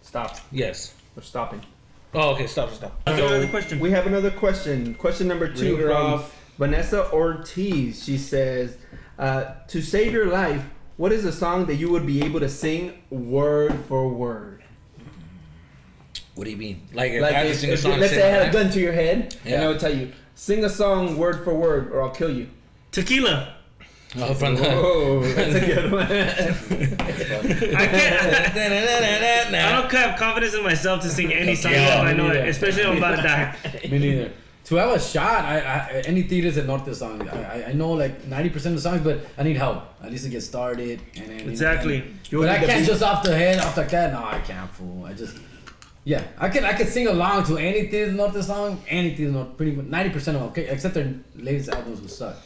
Stop. Yes. We're stopping. Oh, okay. Stop. Another question. We have another question. Question number 2 from Vanessa Ortiz. She says, to save your life, what is a song that you would be able to sing word for word? What do you mean? Like I had to sing a song. Let's say I had a gun to your head, and I would tell you, sing a song word for word, or I'll kill you. Tequila. Oh, from Whoa, that's a good one. I don't have confidence in myself to sing any song if I know it, especially if I'm about to die. Me neither. To have a shot, any theaters and Norte songs, I know like 90% of the songs, but I need help at least to get started. And then, Exactly. But I can't just off the cat. No, I can't, fool. I could sing along to any theaters Norte song, any theaters Norte, pretty much 90% of them, okay, except their latest albums will suck.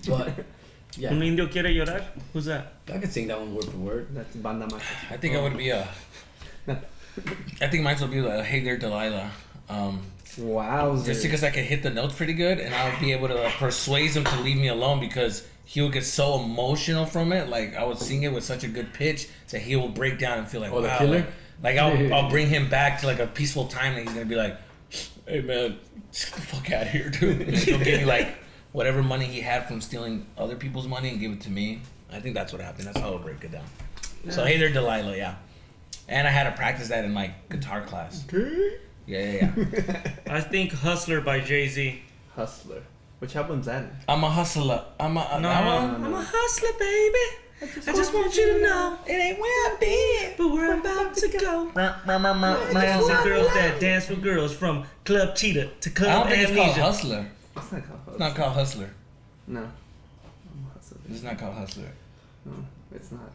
But yeah. Un indio quiere llorar? Who's that? I could sing that one word for word. That's Banda Macha. I think I would be I think mine would be Hey There Delilah. Wow. Just because I could hit the notes pretty good, and I would be able to persuade him to leave me alone because he would get so emotional from it. Like I would sing it with such a good pitch that he will break down and feel like, wow. The killer? Like I'll bring him back to like a peaceful time, and he's gonna be like, hey man, get the fuck out of here, dude. And he'll give me like whatever money he had from stealing other people's money and give it to me. I think that's what happened. That's how I'll break it down. Yeah. So Hey There Delilah, yeah. And I had to practice that in my guitar class. Yeah. I think Hustler by Jay-Z. Hustler. Which album's that in? I'm a hustler. I'm a hustler, baby. I just want you to know it ain't where I've been, but where I'm about to go. Dance with girls that dance with girls from Club Cheetah to Club I don't think Amnesia. it's called Hustler. It's not called Hustler. It's not called Hustler. No. It's not called Hustler. No, it's not.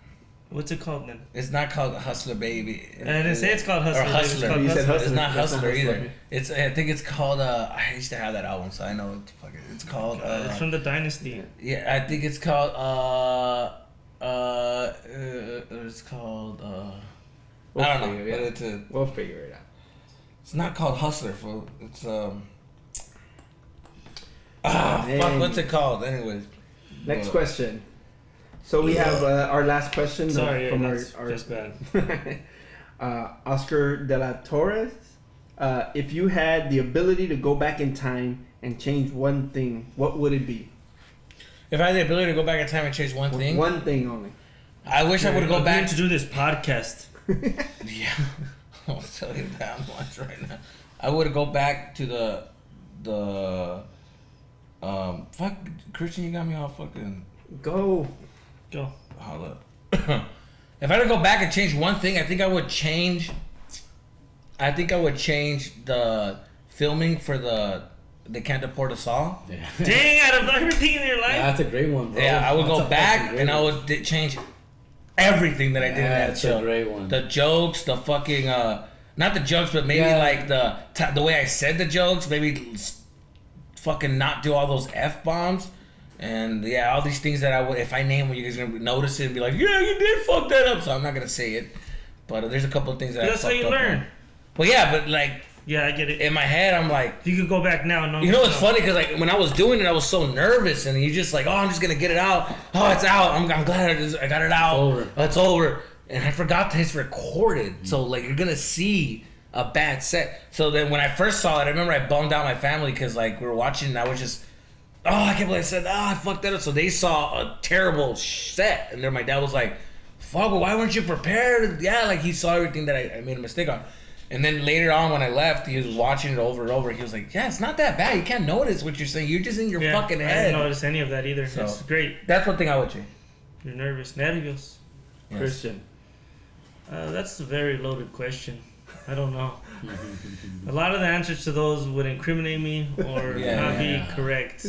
What's it called then? It's not called Hustler Baby. I didn't say it's called Hustler. Or Hustler. You said Hustler. It's not That's Hustler either. Hustler. It's I think it's called. I used to have that album, so I know what the fuck it's called. It's from the Dynasty. Yeah, I think it's called. It's called. We'll I don't know. figure it But out. We'll figure it out. it's not called Hustler. Fool. It's Dang. fuck. What's it called? Anyways. Next question. So we have our last question Sorry, from that's our just bad. Oscar de la Torres. If you had the ability to go back in time and change one thing, what would it be? If I had the ability to go back in time and change one thing, One thing only. I wish I would go back to do this podcast. Yeah, I'll tell you that much right now. I would go back to the fuck Christian. You got me all fucking. Go. Holla. If I had to go back and change one thing, I think I would change the filming for the Can't Deport Us All. Yeah. Dang, out of everything in your life. Yeah, that's a great one, bro. Yeah, I would That's go a back fucking and great I one. would change everything that I did in that That's show. a great one. The jokes, the fucking not the jokes, but maybe Yeah. like the way I said the jokes, maybe fucking not do all those F-bombs. And yeah, all these things that I would, if I name them, you guys are gonna notice it and be like, yeah, you did fuck that up. So I'm not gonna say it, but there's a couple of things that That's I how you fucked up learn. on. Well, yeah, but like Yeah, I get it. in my head, I'm like, If you could go back now, no. you know what's funny? Because like when I was doing it, I was so nervous, and you just like, oh, I'm just gonna get it out. Oh, it's out. I'm glad I got it out. over. It's over. And I forgot that it's recorded. So like you're gonna see a bad set. So then when I first saw it, I remember I bummed out my family because like we were watching, and I was just, oh, I can't believe I said, I fucked that up. So they saw a terrible set, and then my dad was like, fuck, why weren't you prepared? Yeah, like he saw everything that I made a mistake on. And then later on when I left, he was watching it over and over. He was like, yeah, it's not that bad. You can't notice what you're saying. You're just in your fucking I head. didn't notice any of that either. So- It's great. That's one thing I would change. You're nervous. Nervios. Yes. Christian. That's a very loaded question. I don't know. A lot of the answers to those would incriminate me or not be correct.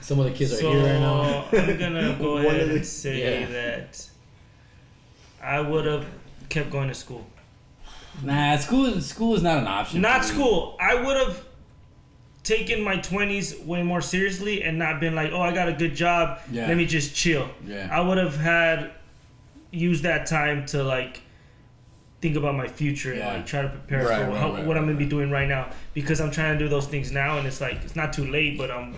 Some of the kids So are here right now. I'm gonna go One ahead of the- and say that I would have kept going to school. Nah, school is not an option. Not for me. school. I would have taken my 20s way more seriously and not been like, oh, I got a good job. Yeah. Let me just chill. Yeah. I would have used that time to like think about my future and Yeah. like try to prepare Right, for right, what I'm gonna be doing right now, because I'm trying to do those things now and it's like it's not too late, but I'm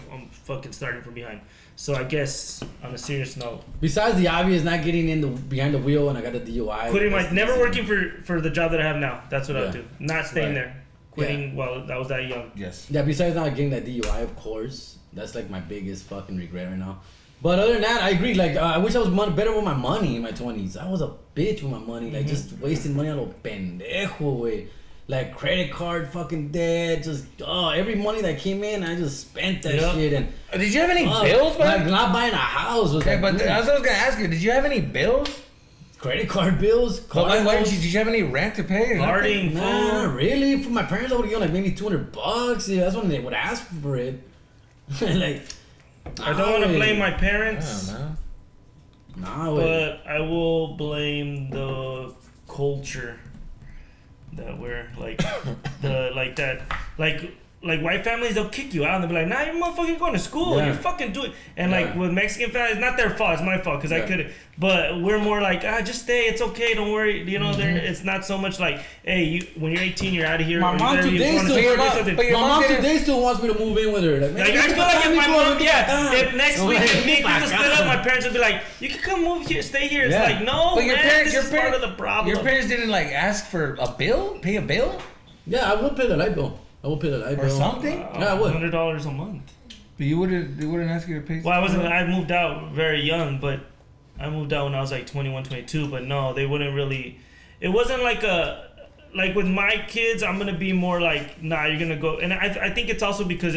fucking starting from behind. So I guess on a serious note, Besides the obvious, not getting in the behind the wheel, and I got the DUI. quitting my that's never easy. working for the job that I have now. That's what I'll Yeah. do. Not staying Right. there. Quitting while I was that young. Yes. Yeah, besides not getting that DUI, of course, that's like my biggest fucking regret right now. But other than that, I agree. Like, I wish I was better with my money in my 20s. I was a bitch with my money, like just wasting money on a pendejo way. Like credit card fucking debt, just every money that came in, I just spent that Yep. shit. And Did you have any bills, man? like not buying a house was Okay, like, but dude, that's what I was gonna ask you. Did you have any bills? credit card bills, But car why bills. did you have any rent to pay? Or Partying, Nah, fool. not really. For my parents, I would give like maybe $200. Yeah, that's when they would ask for it. Like, I don't want to blame my nothing? parents, I don't know. Nah, wait. but I will blame the culture that we're like like white families, they'll kick you out and they'll be like, nah, you're motherfucking going to school. Yeah. You're fucking doing. And Yeah. like with Mexican families, it's not their fault. It's my fault because I Yeah. couldn't. But we're more like, just stay. It's okay. Don't worry. You know, it's not so much like, hey, when you're 18, you're out of here. My or mom whatever, you today wanna still- do But something. your My mom mom didn't- today still wants me to move in with her. Like, man, Like, I feel like if my mom, if next week Like, me and my Chris split God. up, my parents would be like, you can come move here, stay here. It's Yeah. like, no, But your man, parents, this is part of the problem. Your parents didn't like ask for a bill, pay a bill, Yeah, I will pay the light bill. I will pay the light or bill. something. Yeah, I would. $100 a month. But they wouldn't ask you to pay. Well, I moved out very young, but I moved out when I was like 21, 22. But no, they wouldn't really. It wasn't like like with my kids, I'm gonna be more like, nah, you're gonna go. And I think it's also because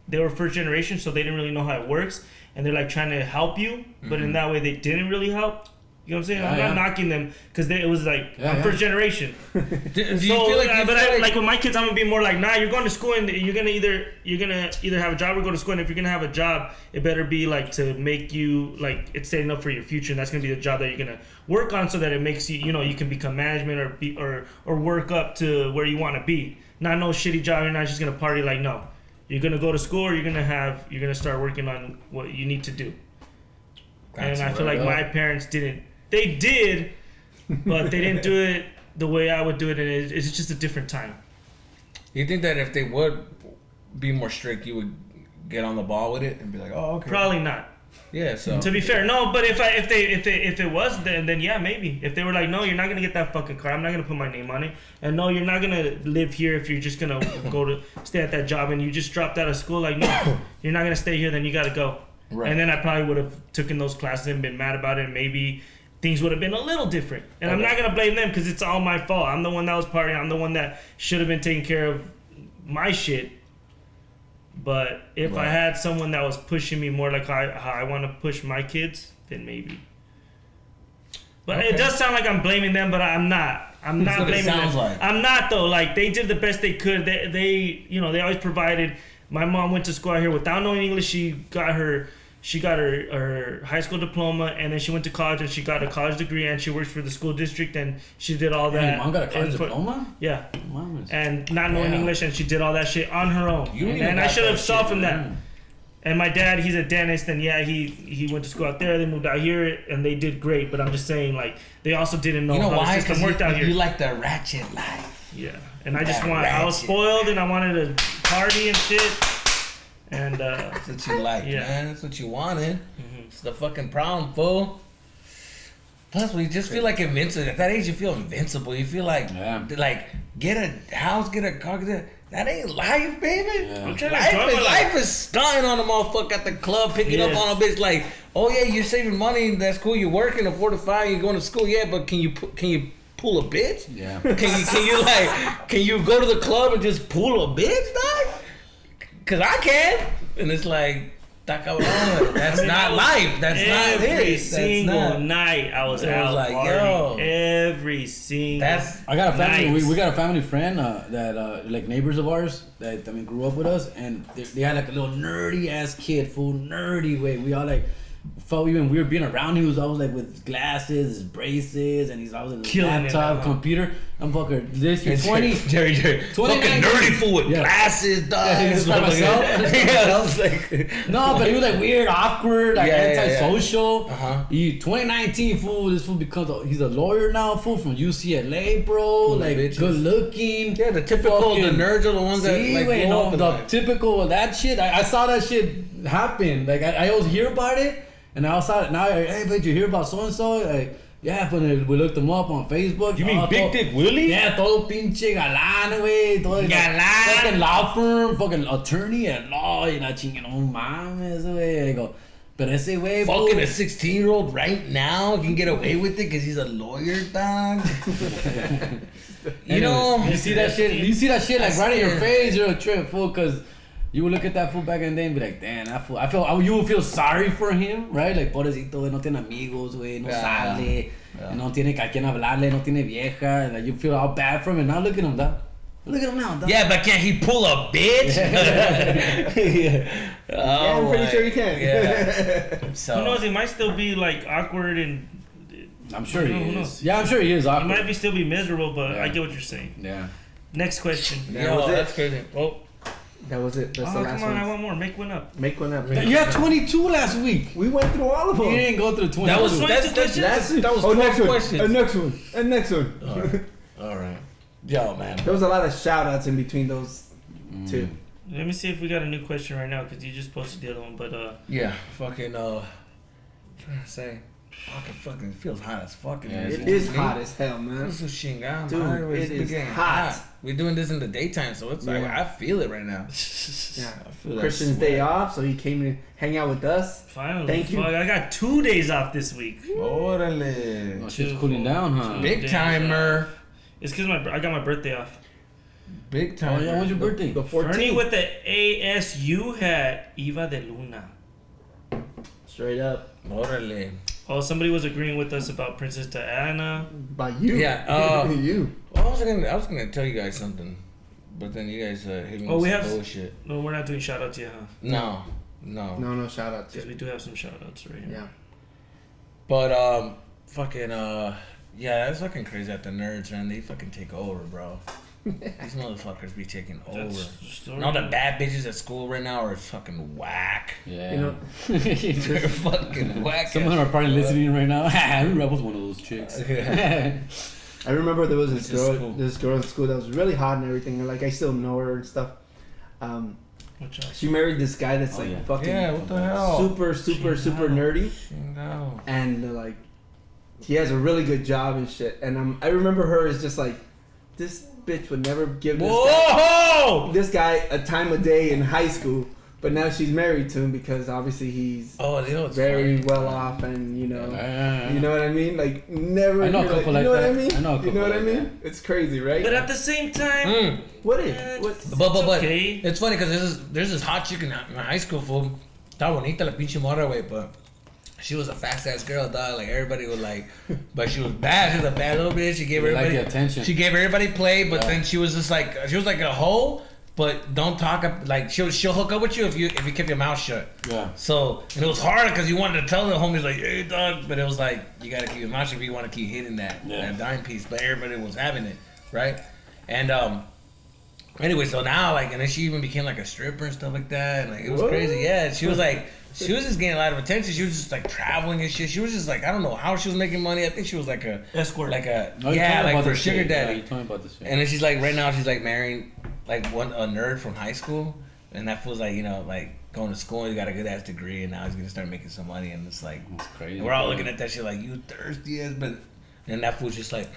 they were first generation, so they didn't really know how it works, and they're like trying to help you, but in that way they didn't really help. You know what I'm saying? Yeah, I'm not knocking them because it was like I'm first generation. Do you feel like like with my kids, I'm gonna be more like, nah, you're going to school and you're gonna either have a job or go to school. And if you're gonna have a job, it better be like to make you like it's setting up for your future, and that's gonna be the job that you're gonna work on so that it makes you you can become management or work up to where you want to be. Not no shitty job. You're not just gonna party. Like no, you're gonna go to school. Or you're gonna start working on what you need to do. And I feel like my parents didn't. They did, but they didn't do it the way I would do it, and it's just a different time. You think that if they would be more strict, you would get on the ball with it and be like, "Oh, okay." Probably not. Yeah. So to be fair, no. But if it was, then yeah, maybe. If they were like, "No, you're not gonna get that fucking car. I'm not gonna put my name on it," and no, you're not gonna live here if you're just gonna stay at that job and you just dropped out of school. Like, no, you're not gonna stay here. Then you gotta go. Right. And then I probably would have taken those classes and been mad about it, and maybe things would have been a little different. And I'm not going to blame them because it's all my fault. I'm the one that was partying. I'm the one that should have been taking care of my shit. But if I had someone that was pushing me more like how I want to push my kids, then maybe. But it does sound like I'm blaming them, but I'm not. I'm not blaming them. Like. I'm not, though. Like, they did the best they could. They always provided. My mom went to school out here without knowing English. She got her high school diploma, and then she went to college and she got a college degree, and she works for the school district, and she did all that. Your mom got a college diploma? Yeah. And not knowing English, and she did all that shit on her own. And I should have saw from that. And my dad, he's a dentist, and he went to school out there. They moved out here, and they did great. But I'm just saying, like, they also didn't know how the system worked out here. You like the ratchet life. Yeah. And I was spoiled, and I wanted to party and shit. And that's what you like, man. That's what you wanted. Mm-hmm. It's the fucking problem, fool. Plus, we just feel like invincible. At that age, you feel invincible. You feel like, get a house, get a car. That ain't life, baby. Yeah. Life is stunting on a motherfucker at the club, picking up on a bitch. Like, oh yeah, you're saving money. That's cool. You're working a 4 to 5. You're going to school. Yeah, but can you pull a bitch? Yeah. Can you go to the club and just pull a bitch, dog? Cause I can, and it's like, that's not life. That's not it. Every single night I was out like, partying. Every single. I got a family. We got a family friend that like neighbors of ours that grew up with us, and they had like a little nerdy ass kid, nerdy way. We all like felt even weird being around him. He was always like with glasses, his braces, and he's always with his laptop, computer. I'm fucking this year 20 Jerry fucking nerdy fool with glasses, dog. I was like, no, but he was like weird, awkward, like antisocial. 2019 fool. This fool he's a lawyer now, fool from UCLA, bro. Like good looking. Yeah, the typical the nerds are the ones that like the typical that shit. I saw that shit happen. Like I always hear about it. And I saw it now. Hey, but you hear about so and so? Like, yeah, but we looked them up on Facebook. You mean Big Dick Willie? Yeah, todo pinche galán, güey. Galán. Fucking law firm, fucking attorney at law. Y la chingada, no mames, güey. I go, pero ese güey, fucking a 16-year-old right now can get away with it because he's a lawyer, dog. You see that shit like right in your face. You're a trip, fool, because you would look at that fool back in the day and be like, damn, that fool. You would feel sorry for him, right? Like, pobrecito, güey, no tiene amigos, güey, no sale, no tiene a quien hablarle, no tiene vieja. And like, you feel all bad for him. And now look at him, dog. Look at him now, dog. Yeah, but can he pull a bitch? I'm pretty sure he can. Yeah. So. Who knows? He might still be like awkward and. I'm sure he is. Yeah, I'm sure he is awkward. He might still be miserable, but I get what you're saying. Yeah. Next question. That's crazy. Oh. That was it. That's the last one. I want more. Make one up. You had 22 last week. We went through all of them. You didn't go through 22. That was 22 questions? That was 12 questions. Next one. Next one. All right. Yo, man. There was a lot of shout-outs in between those two. Let me see if we got a new question right now, because you just posted the other one, but yeah, fucking trying to say fucking feels hot as fucking. Yeah, it is hot as hell, man. Dude, it is hot. We're doing this in the daytime, so it's like I feel it right now. Yeah, I feel Christian's day off, so he came to hang out with us. Finally, thank you. I got 2 days off this week. Orale. Oh, shit's cooling down, huh? Big timer. It's because I got my birthday off. Big time. Oh yeah, when's your birthday? The 14th. Fernie with the ASU hat, Eva de Luna. Straight up. Orale. Oh, somebody was agreeing with us about Princess Diana. By you. Yeah. You. Well, I was gonna tell you guys something, but then you guys hit me with some bullshit. No, we're not doing shoutouts yet, huh? No. No shout out to Because we do have some shoutouts right here. Yeah. But fucking yeah, that's fucking crazy that the nerds, man. They fucking take over, bro. These motherfuckers be taking over. And all the bad bitches at school right now are fucking whack. Yeah. You know, They're fucking whack. Some of them are probably listening right now. I was one of those chicks. I remember there was This is this girl in school that was really hot and everything. Like I still know her and stuff. She married this guy that's like fucking what the hell? super nerdy, No. and like he has a really good job and shit. And I remember her as just like, this bitch would never give this guy a time of day in high school. But now she's married to him because obviously he's very well off, and you know what I mean. Like never. I know a couple like that. What I mean? I know a couple You know what I like mean? that. It's crazy, right? But at the same time, What is? But okay. it's funny because there's this hot chick in my high school, fool. Está bonita la pinche morra, güey, but she was a fast ass girl, dog. Like everybody was like, but she was bad. She was a bad little bitch. She gave everybody the attention. She gave everybody play, but then she was just like a hoe. But don't talk like she'll hook up with you if you keep your mouth shut. Yeah. So and it was hard because you wanted to tell the homies like, hey dog, but it was like you gotta keep your mouth shut if you want to keep hitting that dime piece. But everybody was having it, right? And anyway, so now like, and then she even became like a stripper and stuff like that, and like it was crazy. Yeah, she was just getting a lot of attention. She was just like traveling and shit. She was just like, I don't know how she was making money. I think she was like a escort, like for sugar daddy. You told me about this shit. And then she's like, right now she's like marrying like a nerd from high school, and that feels like, you know, like going to school, you got a good ass degree, and now he's gonna start making some money, and it's like, it's crazy. We're all looking at that shit like, you thirsty ass, but and that fool's just like.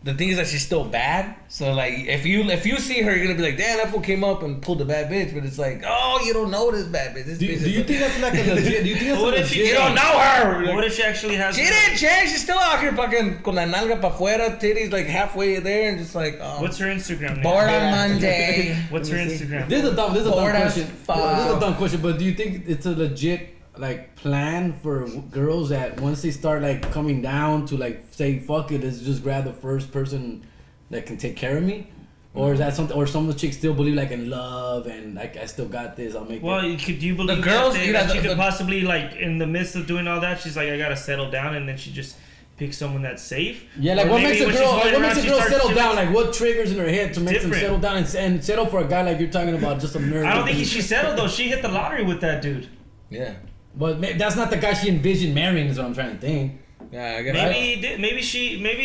The thing is that she's still bad, so like if you see her, you're gonna be like, damn, that fool came up and pulled a bad bitch. But it's like, oh, you don't know this bad bitch. Do you think that's like a legit? Do you think that's What a if she- legit? You don't know her. What if she actually has? She didn't change. She's still out here fucking con la nalga pa fuera, titties like halfway there, and just like, oh. What's her Instagram name? Bored on Monday. What's her Instagram? This is a dumb Bored as question. fuck. This is a dumb question. But do you think it's a legit like plan for girls that once they start like coming down to like say fuck it, let's just grab the first person that can take care of me? Or is that something? Or some of the chicks still believe like in love and like I still got this. I'll make. Well, it. could you believe The girls, that she could possibly like in the midst of doing all that, she's like, I gotta settle down, and then she just picks someone that's safe. Yeah, like Or what maybe makes a when girl? she's Like, going what makes around, a she girl starts settle feeling- down? Like what triggers in her head to make them Different. settle down and settle for a guy like you're talking about, just a nerd? I don't think she settled though. She hit the lottery with that dude. Yeah. But that's not the guy she envisioned marrying. Is what I'm trying to think. Yeah, I guess. Maybe he did. Maybe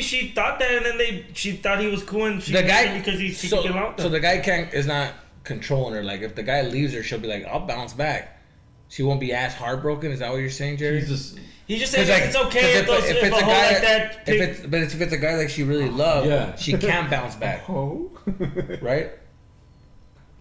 she thought that, and then she thought he was cool, and she The married guy him because she could get out. So the guy is not controlling her. Like if the guy leaves her, she'll be like, I'll bounce back. She won't be as heartbroken. Is that what you're saying, Jerry? He just says it's okay if a hoe like that. If it's a guy like she really loves, she can bounce back. Oh. Right?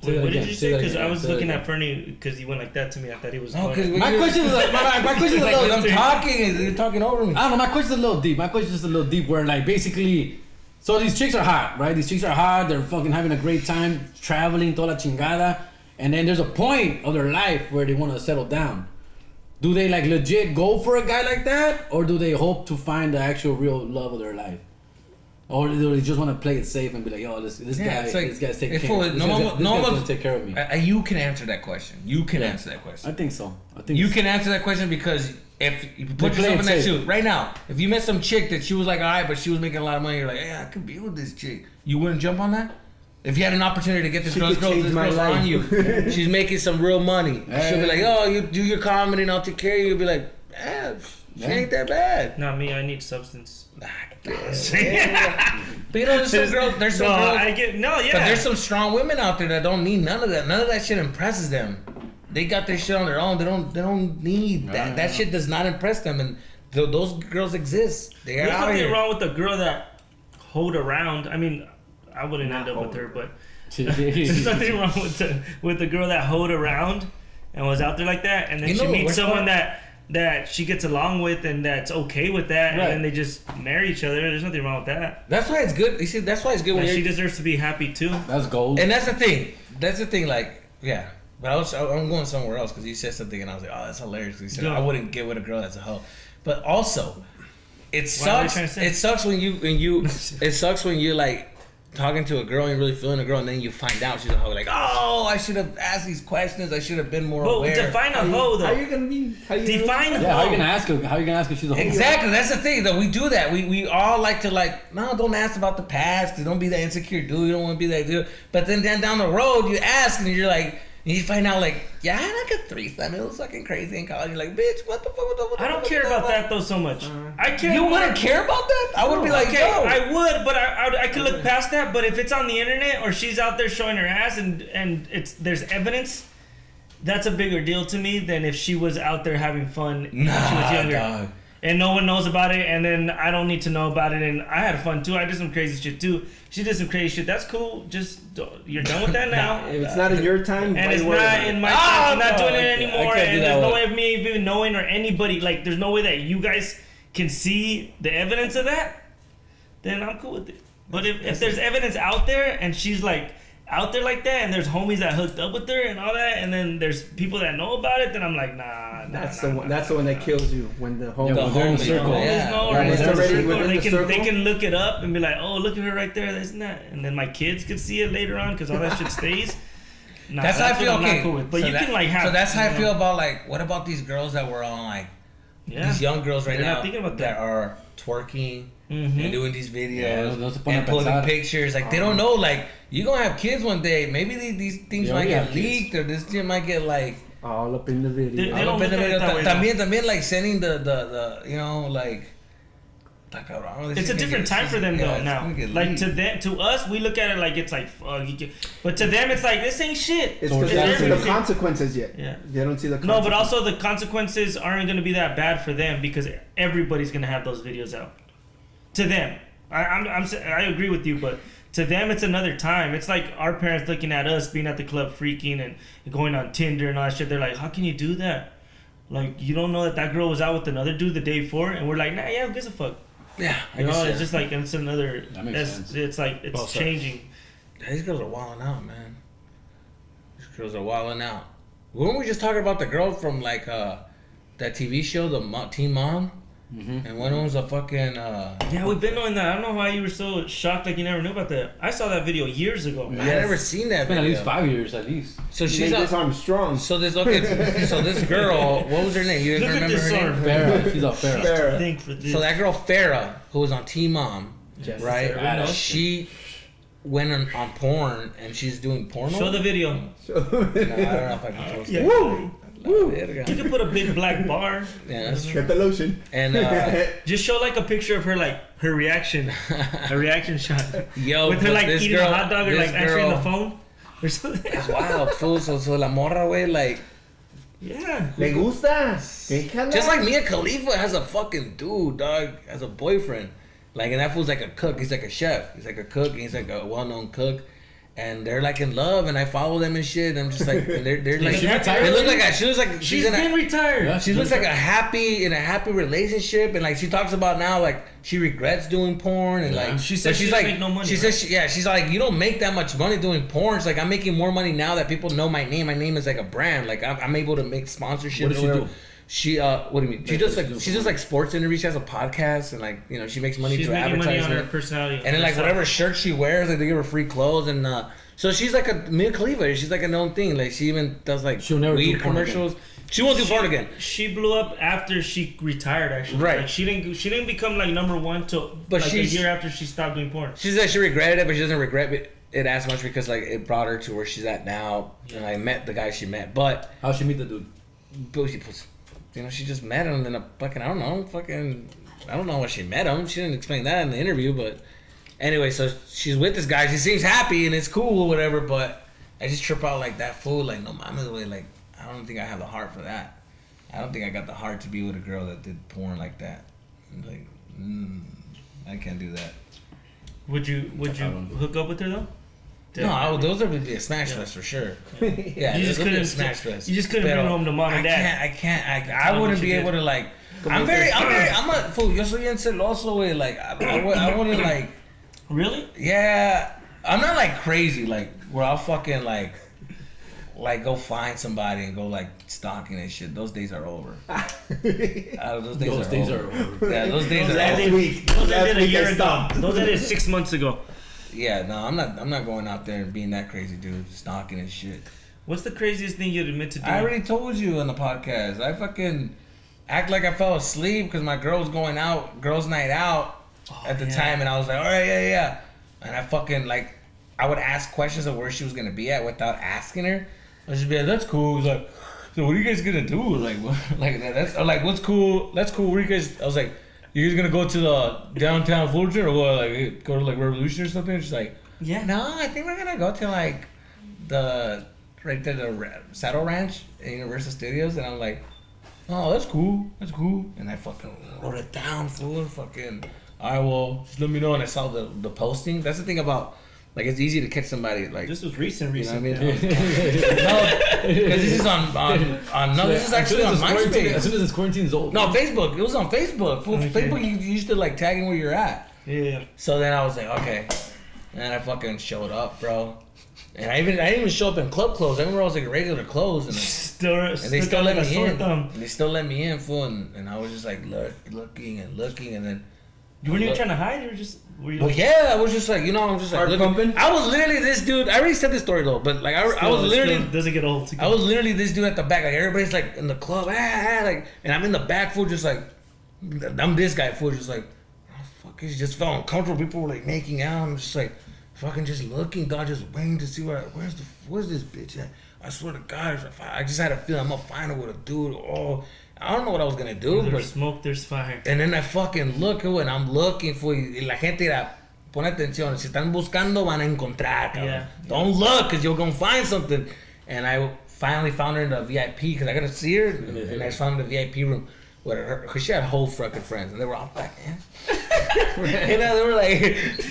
Wait, what did you say? Because I was Say that looking again. at Fernie because he went like that to me. I thought he was. No, because My question is like my question is a like, little. I'm talking, you're talking over me. I don't know. My question is a little deep. My question is just a little deep. Where like basically, so these chicks are hot, right? These chicks are hot. They're fucking having a great time traveling, toda la chingada. And then there's a point of their life where they want to settle down. Do they like legit go for a guy like that, or do they hope to find the actual real love of their life? Or do they just want to play it safe and be like, yo, this guy, it's like, this guy's taking if care of me. This guy's gonna take care of me. You can answer that question. You can answer that question. I think so. I think You can answer that question because if you put They play yourself in it that safe. shoe right now, if you met some chick that she was like, all right, but she was making a lot of money, you're like, yeah, I could be with this chick. You wouldn't jump on that? If you had an opportunity to get this She girl's could change my on life. you, she's making some real money. She'll be like, oh, you do your comedy and I'll take care of you. You'll be like, she ain't that bad. Not me. I need substance. But you know, there's some girls. There's some girls. But there's some strong women out there that don't need none of that. None of that shit impresses them. They got their shit on their own. They don't need that. That shit does not impress them. And those girls exist. They are There's out nothing here. wrong with the girl that hoed around. I mean, I wouldn't end up with her, but there's nothing wrong with the girl that hoed around and was out there like that, and then she meets someone that she gets along with and that's okay with that, and then they just marry each other. There's nothing wrong with that. That's why it's good. You see, that's why it's good when she deserves to be happy too. That's gold. And that's the thing. That's the thing. Like, yeah. But I'm going somewhere else because he said something and I was like, oh, that's hilarious. He said, I wouldn't get with a girl that's a hoe. But also, it sucks. It sucks when it sucks when you like talking to a girl and you're really feeling a girl and then you find out she's a hoe. Like, oh, I should have asked these questions. I should have been more aware. But define a hoe, though. How you gonna be? Define a hoe. How are you gonna ask her? How are you gonna ask if she's a hoe? Exactly. That's the thing, though. We do that. We all like to no, don't ask about the past. 'Cause don't be that insecure dude. You don't want to be that dude. But then down the road, you ask and you're like. And you find out, like, yeah, I had like a threesome. It was fucking crazy in college. You're like, bitch, what the fuck? I don't care about that, though, so much. I care. You wouldn't care about that? I would be like, okay, yo. I would, but I could look past that. But if it's on the internet or she's out there showing her ass and there's evidence, that's a bigger deal to me than if she was out there having fun when she was younger. Dog. And no one knows about it, and then I don't need to know about it. And I had fun, too. I did some crazy shit, too. She did some crazy shit. That's cool. Just, you're done with that now. If it's not in your time, and it's not in my time. I'm not doing it anymore. And there's no way of me even knowing or anybody. Like, there's no way that you guys can see the evidence of that. Then I'm cool with it. But if there's evidence out there, and she's, like, out there like that, and there's homies that hooked up with her and all that, and then there's people that know about it, then I'm like, That's the one that kills you when the homies they're in the circle. They can look it up and be like, oh, look at her right there, isn't that? And then my kids could see it later on because all that shit stays. That's how I feel. Okay, cool with. But so you can like have. So that's how I feel about like, what about these girls that were on like, these young girls right now that are twerking. Mm-hmm. And doing these videos and putting pictures, like they don't know, like you gonna have kids one day. Maybe these things might get leaked, or this shit might get like all up in the video. All up in the video. También like sending the you know like. It's a different time for them though now. Like to us, we look at it like it's like but to them it's like this ain't shit. It's because they don't see the consequences yet. Yeah, they don't see the consequences. No, but also the consequences aren't gonna be that bad for them because everybody's gonna have those videos out. To them, I agree with you, but to them it's another time. It's like our parents looking at us being at the club freaking and going on Tinder and all that shit. They're like, how can you do that? Like, you don't know that girl was out with another dude the day before, and we're like, nah, yeah, who gives a fuck? Yeah, you know, it's just like it's another. That makes sense. It's like it's changing. Yeah, these girls are wilding out, man. These girls are wilding out. Weren't we just talking about the girl from like that TV show, the Teen Mom? Mm-hmm. And one of them was a fucking. Yeah, we've been knowing that. I don't know why you were so shocked, like you never knew about that. I saw that video years ago. I never seen that. It's been at least 5 years, at least. So she's this arm strong. So this so this girl, what was her name? You guys remember her name? Farrah. She's on Farrah. So that girl Farrah, who was on Teen Mom, right? She went on porn and she's doing porno. Show the video. No, I don't know if I can post it. Woo! Woo. You can put a big black bar. Yeah, that's true. Get the lotion. And just show like a picture of her, like her reaction, a reaction shot. Yo, with her like eating a hot dog or like answering the phone or something. It's wild, fool. So la morra, way, like. Yeah. Le gusta. Just like Mia Khalifa has a fucking dude, dog, as a boyfriend. Like, and that fool's like a cook. He's like a chef. He's like a cook. And he's like a well-known cook. And they're like in love, and I follow them and shit. And I'm just like, and they're like, they look like she looks like she's been retired. Yeah, she looks like a happy relationship, and like she talks about now, like she regrets doing porn, and like she says she's like make no money. She says she's like, you don't make that much money doing porn. She's like, I'm making more money now that people know my name. My name is like a brand. Like I'm able to make sponsorship. What does she do? She what do you mean? She does like sports interviews. She has a podcast, and like you know she makes money through advertising. She's making money on her personality. And then like whatever shirt she wears, like they give her free clothes and. So she's like a Mia Khalifa. She's like a known thing. Like she even does like weed commercials. She won't do porn again. She blew up after she retired. Actually, right? Like, she didn't become like number one till like a year after she stopped doing porn. She said she regretted it, but she doesn't regret it as much because like it brought her to where she's at now. And I met the guy she met, but how'd she meet the dude? You know, she just met him in a fucking I don't know what she met him. She didn't explain that in the interview, but. Anyway, so she's with this guy. She seems happy and it's cool or whatever, but I just trip out like that fool. Like, no, mama's way. Like, I don't think I have the heart for that. I don't think I got the heart to be with a girl that did porn like that. I'm like, I can't do that. Would you hook up with her though? No, those would be a smash fest for sure. Yeah, you just couldn't smash fest. You just couldn't bring home to mom and dad. I wouldn't be able to like. I'm a fool. Yo soy bien celoso, way. Like, I wouldn't like. Really? Yeah, I'm not like crazy, like where I'll fucking like like go find somebody and go like stalking and shit. Those days are over. Those days are over. Yeah, those days are over. Those ended a year ago. Those ended 6 months ago. Yeah, no, I'm not going out there and being that crazy, dude. Stalking and shit. What's the craziest thing you'd admit to doing? I already told you on the podcast. I fucking act like I fell asleep because my girl was going out, girls' night out at the time, and I was like, all right, yeah. And I fucking like, I would ask questions of where she was gonna be at without asking her. I would just be like, that's cool. I was like, so what are you guys gonna do? Like, what? Like that's like, what's cool? That's cool. Where you guys? I was like, you guys gonna go to the downtown Fulton or what? Like, go to like Revolution or something? She's like, yeah, no, I think we're gonna go to like the right there, the Saddle Ranch at Universal Studios. And I'm like, oh, that's cool. And I fucking wrote it down, fool. Fucking, all right, well, just let me know. And I saw the posting. That's the thing about. Like, it's easy to catch somebody, like... This was recent. You know what I mean? No, because this is no, this is actually on MySpace. As soon as this quarantine is over. No, Facebook. It was on Facebook. Okay. Facebook, you used to, like, tag in where you're at. Yeah. So then I was like, okay. And I fucking showed up, bro. And I didn't even show up in club clothes. I remember I was, like, regular clothes. And they still let me in. And they still let me in, fool. And I was just, like, looking. And then... You weren't even trying to hide? You were just... Well, yeah, I was just like, I'm just like looking. I was literally this dude. I already said this story though, but like I was literally doesn't get old. I was literally this dude at the back. Like everybody's like in the club, like, and I'm in the back, fool, just like I'm this guy, fool, just like, oh, fuck, it just felt uncomfortable. People were like making out. I'm just like, fucking just looking, dog, just waiting to see where's this bitch at. I swear to God, I just had a feeling I'm gonna find her with a dude. Oh. I don't know what I was gonna do, there's but smoke, there's fire. And then I fucking look, and I'm looking for la gente that pone atención. Si están buscando, van a encontrar. Yeah. Don't look, cause you're gonna find something. And I finally found her in the VIP, cause I gotta see her. And I found her in the VIP room with her, cause she had whole fucking friends, and they were all like,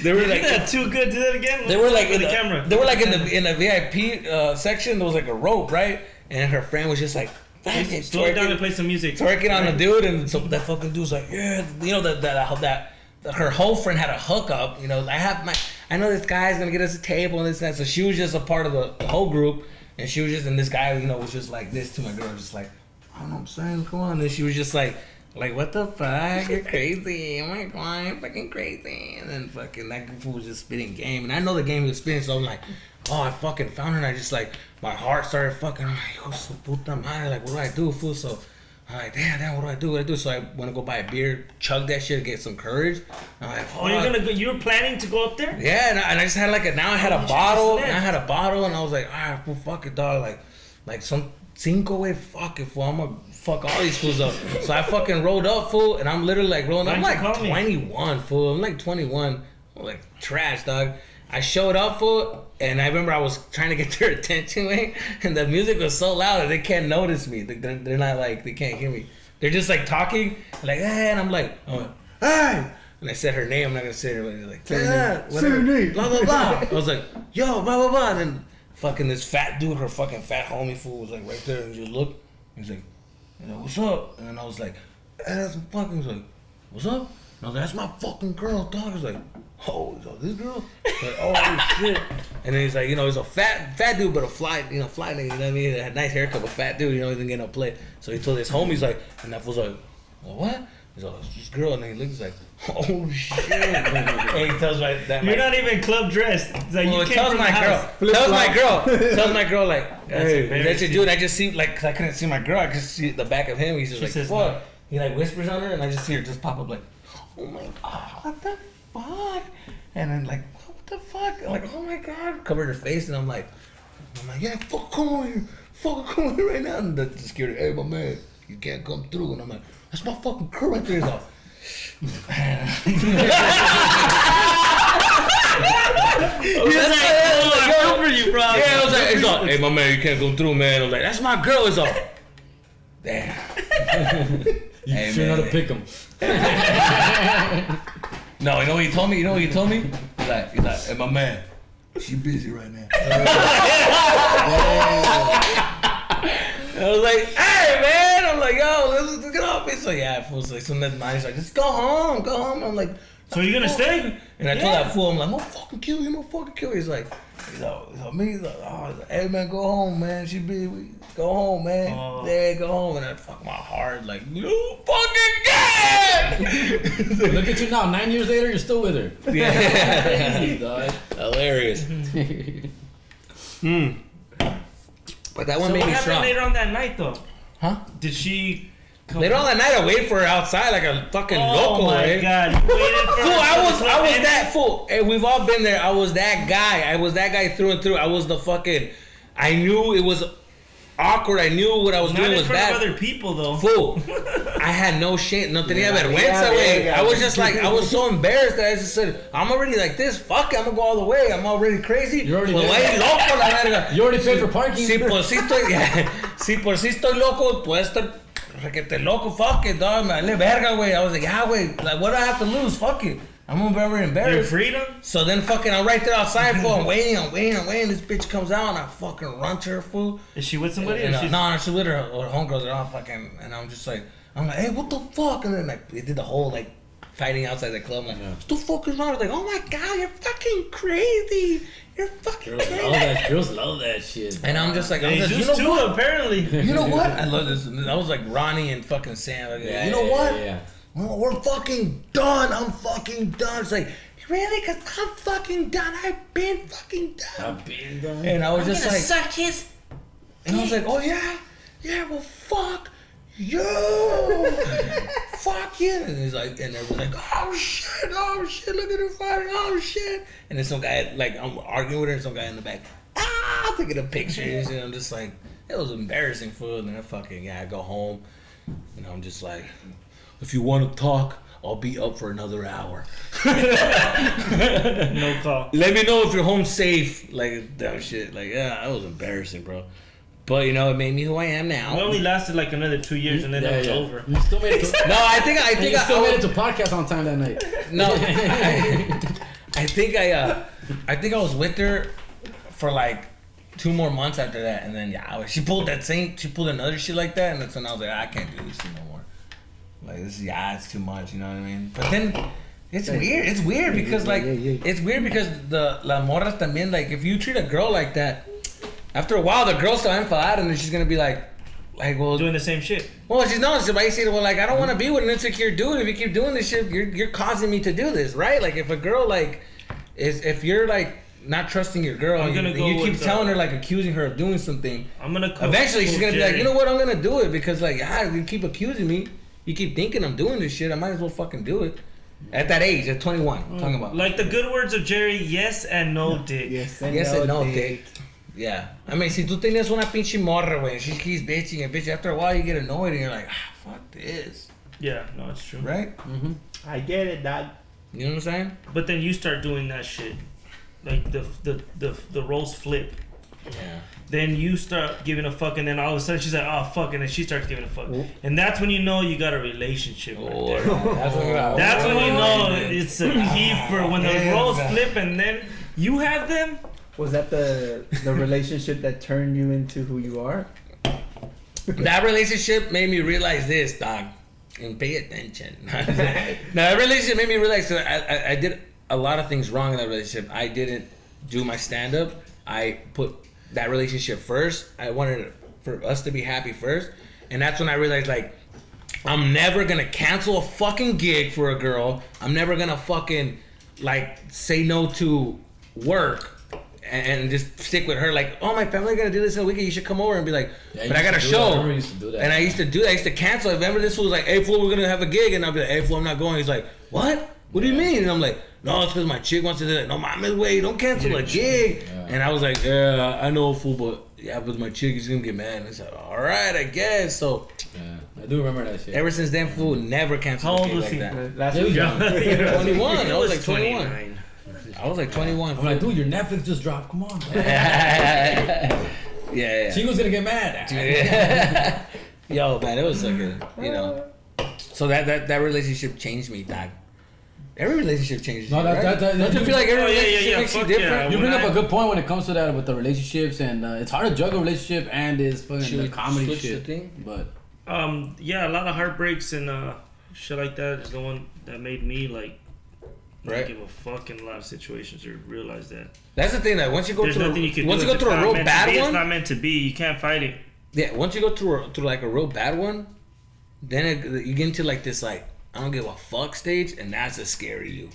they were like, that's too good. Do that again. They were like in the camera. They were like in the VIP section. There was like a rope, right? And her friend was just like. Slow down and play some music. Twerking on the dude, and so that fucking dude's like, yeah, that her whole friend had a hookup. I know this guy's gonna get us a table and this and that. So she was just a part of the whole group, and she was just, and this guy, was just like this to my girl, just like, I don't know what I'm saying, come on. And she was just like, what the fuck? You're crazy. Oh my God, you're fucking crazy. And then fucking that fool was just spitting game, and I know the game he was spitting, so I'm like, oh, I fucking found her, and I just like, my heart started fucking, I'm like, oh, su puta madre, like, what do I do, fool? So I'm like, damn, what do I do? So I want to go buy a beer, chug that shit, get some courage. I'm like, fuck. Oh, you were planning to go up there? Yeah, and I just had now I had a bottle, and I was like, all right, fool, fuck it, dog, like some cinco way, fuck it, fool, I'm gonna fuck all these fools up. So I fucking rolled up, fool, and I'm literally like rolling up. I'm like 21, fool. I'm like 21. I'm like trash, dog. I showed up, fool, and I remember I was trying to get their attention, man, and the music was so loud that they can't notice me. They're not like, they can't hear me. They're just like talking, like, hey, and I'm like, oh, hey. And I said her name. I'm not gonna say her, but like, say her name, blah blah blah. I was like, yo, blah blah blah. And then fucking this fat dude, her fucking fat homie fool was like right there, and just looked. He's like, what's up? And I was like, hey, that's fucking. He's like, what's up? And I was like, that's my fucking girl, dog. I was like, oh, so this girl? Like, oh shit. And then he's like, he's a fat dude, but a fly nigga, you know what I mean? He had a nice haircut, but fat dude, he didn't get no play. So he told his homies, like, and that was like, well, what? He's like, it's this girl, and then he looks like, oh shit. And he tells you're not even club dressed. It's like, well, you came from the house. Tells my girl, like, hey, that's your dude. I just see, like, cause I couldn't see my girl, I could see the back of him. He's just like, fuck. He like whispers on her, and I just see her just pop up like, oh my God, what the fuck? And then like, what the fuck? I'm like, oh my God, covered her face, and I'm like, yeah, fuck, come on here right now. And the security, hey, my man, you can't come through. And I'm like, that's my fucking girl right there. He's like, I over you, bro. Yeah, I was like, he's like, hey, my man, you can't go through, man. I was like, that's my girl. He's like, damn. You sure know how to pick them. No, you know what he told me? He's like, hey, my man, she busy right now. I was like, hey, man. I'm like, yo, let's get off me. So, yeah, fool. So, so that's mine. He's like, just go home. I'm like, so you're gonna stay? And I told that fool, I'm like, I'm gonna fucking kill you. He's like, He's like, hey man, go home, man. Go home, man. Yeah, go home. And I fuck my heart, like, you fucking gay! Look at you now. 9 years later, you're still with her. Yeah. Crazy, dog. Hilarious. But that one So made what me happened strong. later on that night, though? Huh? Did she? Later on that night, I waited for her outside like a fucking loco. Oh my god! You waited for Fool, her I was that fool. Hey, we've all been there. I was that guy. I was that guy through and through. I was the fucking. I knew it was awkward. I knew what I was Not doing in was front bad. of other people, though. Fool. I had no shame. No tenía vergüenza, yeah, güey. yeah. I was just like, I was so embarrassed that I just said, I'm already like this. Fuck it, I'm gonna go all the way. I'm already crazy. You're already Pues, there. güey, loco, la verga. You already paid for parking. Si por si estoy, si por si estoy loco, puedes estar requete loco. Fuck it, dog. Me vale verga, güey. I was like, yeah, güey. Like, what do I have to lose? Fuck it. I'm gonna be very Your embarrassed. freedom? So then fucking I'm right there outside, fool. I'm waiting. This bitch comes out and I fucking run to her, fool. Is she with somebody? And, Or she's... no, she's with her homegirls. They're all fucking, and I'm just like, hey, what the fuck? And then like they did the whole like fighting outside the club. Like, what the fuck is wrong? I was like, oh my god, you're fucking crazy. You're fucking crazy. Girls love that shit. And I'm just like, They you used know to, what? apparently. You know what? I love this. That was like Ronnie and fucking Sam. Like, Yeah, you know what? Yeah. Well, we're fucking done. I'm fucking done. It's like, really? Because I'm fucking done. I've been fucking done. I've been done. And I was just like, suck his. and I was like, oh yeah? Yeah, well, fuck you. Fuck you. And he's like, and everyone's like, oh shit, look at her fighting, oh shit. And then some guy, like, I'm arguing with her, and some guy in the back, taking the pictures. And I'm just like, it was embarrassing for And then I go home. And I'm just like, if you want to talk, I'll be up for another hour. No call. Let me know if you're home safe. Like, that shit. Like, yeah, that was embarrassing, bro. But, you know, it made me who I am now. It only lasted like another 2 years and then it was over. You still made it to, No, I think you still made it to podcast on time that night. No, I think I was with her for like 2 more months after that, and then she pulled another shit like that, and that's when I was like, I can't do this shit no more. Like this is it's too much, you know what I mean? But then it's weird. It's weird because it's weird because the la morras también, like if you treat a girl like that, after a while the girl's still enfadada and then she's gonna be like, well, Doing the same shit. well, she's not. Somebody said, well, like, I don't want to be with an insecure dude. If you keep doing this shit, you're causing me to do this, right? Like, if a girl, like, if you're, like, not trusting your girl, I'm gonna and go you keep with, telling her, like, accusing her of doing something, I'm gonna eventually she's going to be like, Jerry. you know what, I'm going to do it. Because, like, you keep accusing me. You keep thinking I'm doing this shit. I might as well fucking do it. At that age, at 21, I'm talking about. Like the good words of Jerry, yes and no dick. Yes and no, dick. Yeah. I mean, si tú tenías una pinche morra, güey, she keeps bitching and bitching, after a while you get annoyed and you're like, fuck this. Yeah, no, it's true. Right? Mm-hmm. I get it, dog. You know what I'm saying? But then you start doing that shit. Like the roles flip. Yeah. Then you start giving a fuck, and then all of a sudden she's like, oh fuck, and then she starts giving a fuck. And that's when you know you got a relationship right there. That's when you know it's a keeper. When the roles flip and then you have them. Was that the relationship that turned you into who you are? That relationship made me realize this, dog. And pay attention. Now, that relationship made me realize that I did a lot of things wrong in that relationship. I didn't do my stand-up. I put that relationship first. I wanted for us to be happy first. And that's when I realized, like, I'm never going to cancel a fucking gig for a girl. I'm never going to fucking, like, say no to work. And just stick with her, like, oh, my family gonna do this in a weekend. You should come over and be like, but I got a show. I used to do that. And I used to do that. I used to cancel. Remember, this was like, hey, fool, we're gonna have a gig, and I'll be like, hey, fool, I'm not going. He's like, what? What do you mean? And I'm like, no, it's because my chick wants to do that. No, mames, wait, don't cancel a gig. Yeah. And I was like, yeah, I know, fool, but yeah, but my chick is gonna get mad. And I said, all right, I guess. So yeah, I do remember that shit. Ever since then, fool, never canceled a gig like that. Last week. 21. I was like 21. I was like 21. I'm like, dude, your Netflix just dropped. Come on, man. yeah. She was gonna get mad. Yo, man, it was like a, So that relationship changed me, dog. Every relationship changes you, right? Don't you feel like every relationship makes you different? You bring up a good point when it comes to that with the relationships, and it's hard to juggle a relationship and this fucking the comedy shit. But yeah, a lot of heartbreaks and shit like that is the one that made me like Right. I don't give a fuck in a lot of situations to realize that. That's the thing that once you go There's through, nothing you can once do. you go If through it's a not real meant to bad be, one, it's not meant to be. You can't fight it. yeah. Once you go through like a real bad one, then you get into like this like I don't give a fuck stage, and that's a scary you.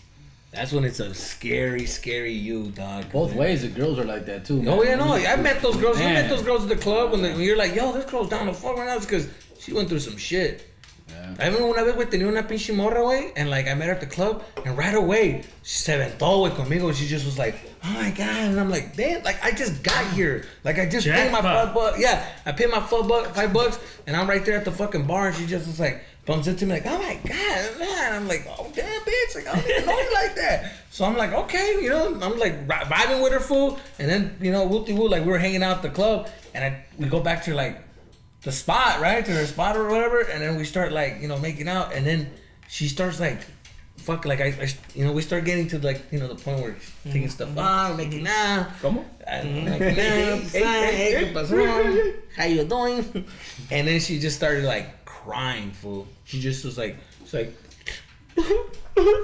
That's when it's a scary you, dog. Both ways, the girls are like that too. Oh man. yeah, no, I met those girls. Man. You met those girls at the club when you're like, yo, this girl's down the fuck right now, because she went through some shit. Yeah. I remember una vez, güey, tenía una pinche morra, güey, and like I met her at the club, and right away she se aventó, güey, conmigo, and she just was like, oh my god, and I'm like, damn, like I just got here, like I just paid my $5. Yeah, I paid my $5, and I'm right there at the fucking bar, and she just was like, bumps into me like, oh my god, man, I'm like, oh damn, bitch, like I don't even know you like that. So I'm like, okay, you know, I'm like vibing with her, fool, and then you know, woo, like we were hanging out at the club, and we go back to like the spot, right? To her spot or whatever, and then we start like, you know, making out, and then she starts like, fuck, like I you know, we start getting to like, you know, the point where she's taking stuff out, making out. ¿Cómo? Making out, hey, ¿qué pasó? How you doing? And then she just started like crying, fool. She just was like, it's like,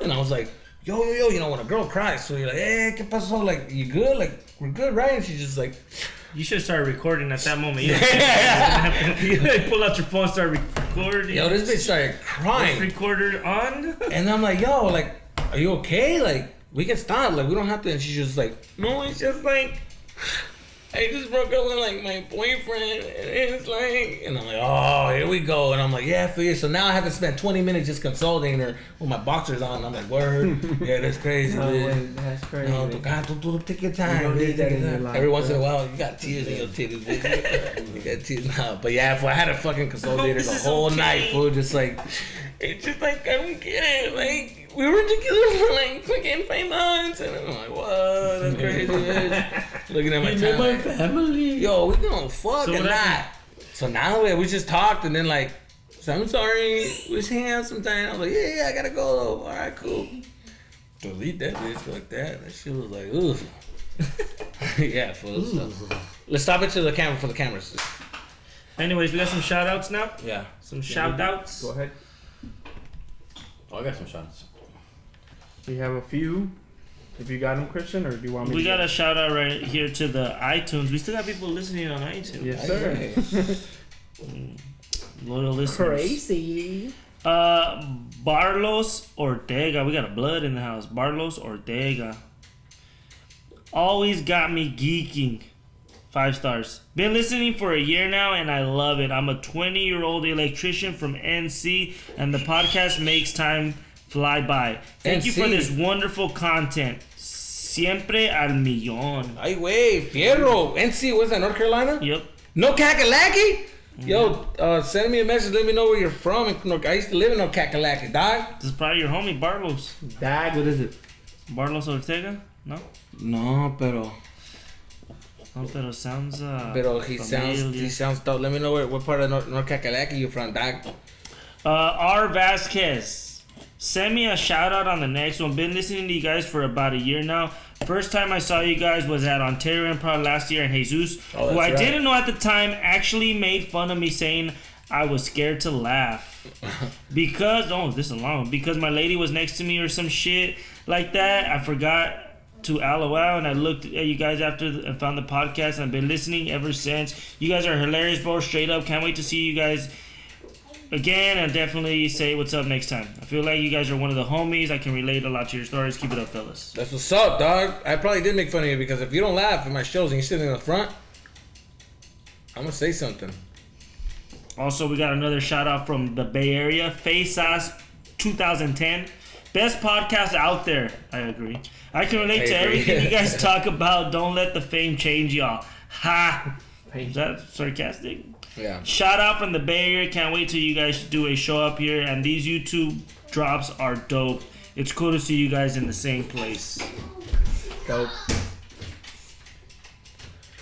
and I was like, yo, you know, when a girl cries, so you're like, hey, ¿qué pasó? Like, you good? Like, we're good, right? And she's just like, You should start recording at that moment. You pull out your phone, start recording. yo, this bitch started crying. Recorder on. And I'm like, yo, like, are you okay? Like, we can stop. Like, we don't have to. And she's just like, no, it's just like, I just broke up with like my boyfriend. And it's like, and I'm like, oh, here we go. And I'm like, yeah, for you. So now I have to spend 20 minutes just consulting her with my boxers on. I'm like, word. Yeah, that's crazy. No, Dude. wait, that's crazy. No, tú take your time. You don't need that in your life, Every once in a bro. while, you got tears in your titties. Bitch. You got tears now. But yeah, if I had a fucking consultator This the is whole okay. night, fool, just like, it's just like, I don't get it. Like, we were together for like fucking 5 months. And I'm like, what? That's crazy, bitch. Looking at my time. my family. Yo, we gonna fuck So or what not? happened? So now we just talked, and then like, so I'm sorry, we just hang out sometime. I was like, yeah, I gotta go though. All right, cool. Delete that bitch like that. That shit was like, ooh. Yeah, fool. So. Let's stop it to the camera for the cameras. Anyways, we got some shout outs now. Yeah. Some shout outs. Go ahead. Oh, I got some shots. We have a few. If you got them, Christian, or do you want me We to got go? a shout out right here to the iTunes. We still got people listening on iTunes. Yes, sir. Loyal listeners. Crazy. Barlos Ortega. We got a blood in the house. Barlos Ortega. Always got me geeking. 5 stars. Been listening for a year now and I love it. I'm a 20-year-old electrician from NC and the podcast makes time fly by. Thank you for NC. this wonderful content. Siempre al millón. Ay, wey, Fierro. NC, what's that, North Carolina? Yep. No Kakalaki? Yo, send me a message. Let me know where you're from. I used to live in No Kakalaki, dog. This is probably your homie, Barlos. Dag, what is it? Barlos Ortega? No? No, pero Pero sounds he familiar. sounds dope. Let me know what part of North Kakalaki you're from, dog. R. Vasquez. Send me a shout out on the next one. Been listening to you guys for about a year now. First time I saw you guys was at Ontario Improv last year, and Jesus, Oh, who I that's right. didn't know at the time, actually made fun of me saying I was scared to laugh. Because, this is a long one. Because my lady was next to me or some shit like that. I forgot to LOL, and I looked at you guys after and found the podcast, and I've been listening ever since. You guys are hilarious, bro. Straight up. Can't wait to see you guys again, and definitely say what's up next time. I feel like you guys are one of the homies. I can relate a lot to your stories. Keep it up, fellas. That's what's up, dog. I probably did make fun of you because if you don't laugh at my shows and you're sitting in the front, I'm gonna say something. Also, we got another shout out from the Bay Area. Face Ass 2010. Best podcast out there. I agree. I can relate to agree. everything you guys talk about. Don't let the fame change y'all. Ha! Is that sarcastic? Yeah. Shout out from the Bay Area. Can't wait till you guys do a show up here. And these YouTube drops are dope. It's cool to see you guys in the same place. Dope.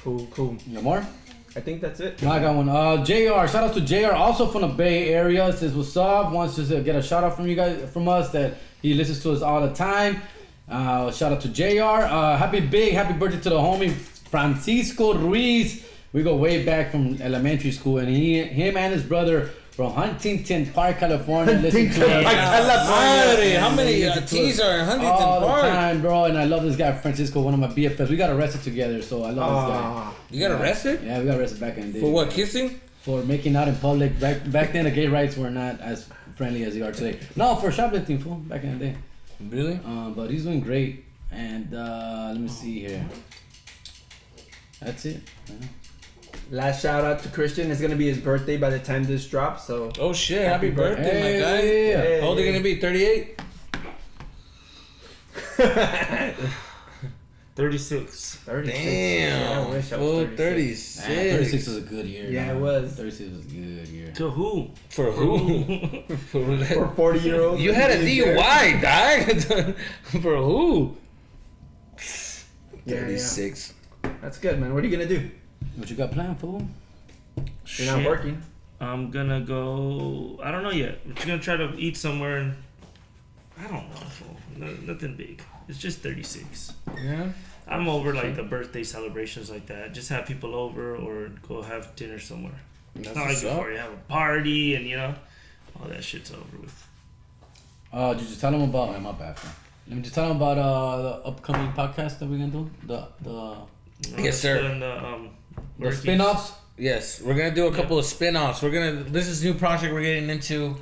Cool. You got more? I think that's it. I got one. JR, shout out to JR, also from the Bay Area. Says what's up. Wants to get a shout out from you guys, from us, that he listens to us all the time. Shout out to JR. Happy birthday to the homie Francisco Ruiz. We go way back from elementary school, and him and his brother from Huntington Park, California. Listen to us Madre, how many T's are in Huntington all Park? the time, bro. And I love this guy, Francisco, one of my BFFs. We got arrested together, so I love this guy. You got arrested? Yeah, we got arrested back in the day. For what, kissing? For making out in public. Back then, the gay rights were not as friendly as they are today. No, for shoplifting, fool, back in the day. Really? But he's doing great. And let me see here. That's it. Last shout out to Christian. It's gonna be his birthday by the time this drops. So Oh shit! Happy birthday, my guy! Hey. How old are you gonna be? 38. 36. 36. Damn, I wish I full was 36. 36. 36 was a good year. Yeah, man. it was. 36 was a good year. To who? For who? For 40-year-olds. You had a DUI, dog. For who? Yeah, 36. That's good, man. What are you gonna do? What you got planned, fool? You're not working. I'm gonna go. I don't know yet. We're just gonna try to eat somewhere, and I don't know. Fool. Nothing big. It's just 36. Yeah. I'm over like the birthday celebrations like that. Just have people over or go have dinner somewhere. It's not like what's before up. you have a party and all that shit's over with. Did you tell them about? My bad. Man. Let me just tell them about the upcoming podcast that we're gonna do. Yes, sir. And The spin-offs. Yes, we're gonna do a couple of spin-offs. This is a new project we're getting into.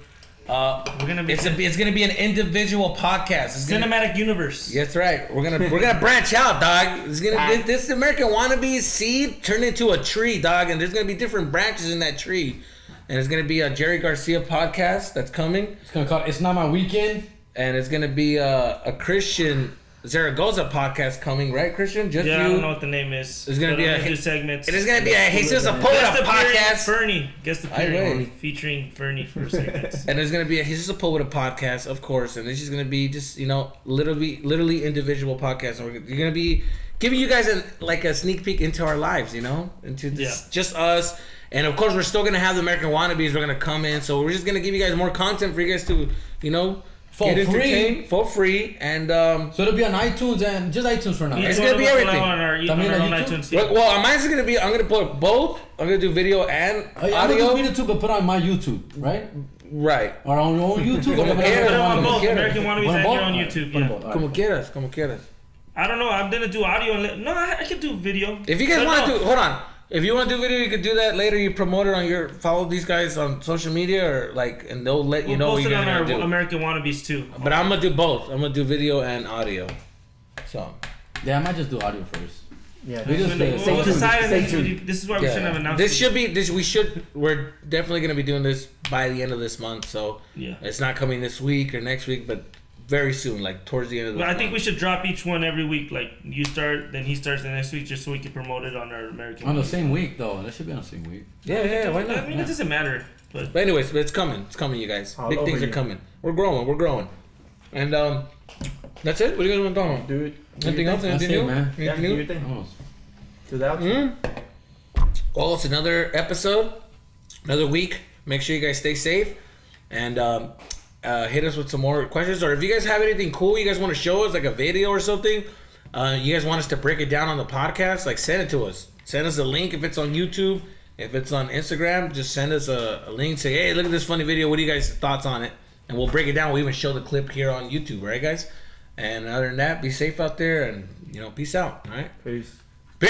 We're gonna be It's gonna be an individual podcast. It's gonna, cinematic universe. that's right. We're gonna branch out, dog. It's gonna this American Wannabes seed turned into a tree, dog, and there's gonna be different branches in that tree. And it's gonna be a Jerry Garcia podcast that's coming, It's gonna call It's Not My Weekend. and it's gonna be a Christian Zaragoza podcast coming, right, Christian? Just Yeah, I you. don't know what the name is. It's gonna but be I'm a gonna do segments. It is gonna be a Jesus Zapota Guest appearing podcast. Fernie. Guest appearing wait. featuring Fernie for segments. And there's gonna be a Jesus Zapota podcast, of course, and this is gonna be just literally individual podcasts. And you're gonna be giving you guys a sneak peek into our lives, into this, just us. And of course, we're still gonna have the American Wannabes. We're gonna come in, so we're just gonna give you guys more content for you guys to, For get free. entertained for free. And So it'll be on iTunes and just iTunes for now. Each It's one gonna of be us will everything. have on our También own on YouTube? iTunes. Yeah. well, mine's gonna be. I'm gonna put both. I'm gonna do video and Oh, yeah, I'm audio. gonna do video too, but put on my YouTube, right? Right. Or on your own YouTube. Como or quieras, Put it on Como both quieras. American Wannabes Bueno, and both? your on Alright, YouTube. bueno, Yeah. both, alright. Como quieras. I don't know. I'm gonna do audio and I can do video. If you guys But want no. to, hold on. If you want to do video, you could do that later. You promote it on follow these guys on social media and they'll let you We'll know what post you're it on gonna our do. American Wannabes too. But I'm gonna do both. I'm gonna do video and audio. So Yeah, I might just do audio first. Yeah. We just We'll Stay tuned. decide Stay this. tuned. This is why we shouldn't have announced this it. should be. We're definitely gonna be doing this by the end of this month. So Yeah. it's not coming this week or next week, but very soon, like towards the end of the But month. I think we should drop each one every week. Like you start, then he starts the next week, just so we can promote it on our American. On the Wannabes. same week, though. That should be on the same week. Yeah, why I not? mean, it doesn't matter. But But anyways, it's coming. It's coming, you guys. All Big over things are you. coming. We're growing. And that's it. What do you guys want to talk about? Do it. Anything else? That's Anything it, new? man. Yeah, Anything do new? your thing. Almost. Do that. Well, it's another episode, another week. Make sure you guys stay safe and hit us with some more questions. Or if you guys have anything cool you guys want to show us, like a video or something, you guys want us to break it down on the podcast, like send it to us. Send us a link if it's on YouTube. If it's on Instagram, just send us a link. Say, hey, look at this funny video. What are you guys' thoughts on it? And we'll break it down. We'll even show the clip here on YouTube, right, guys? And other than that, be safe out there and, peace out. All right? Peace.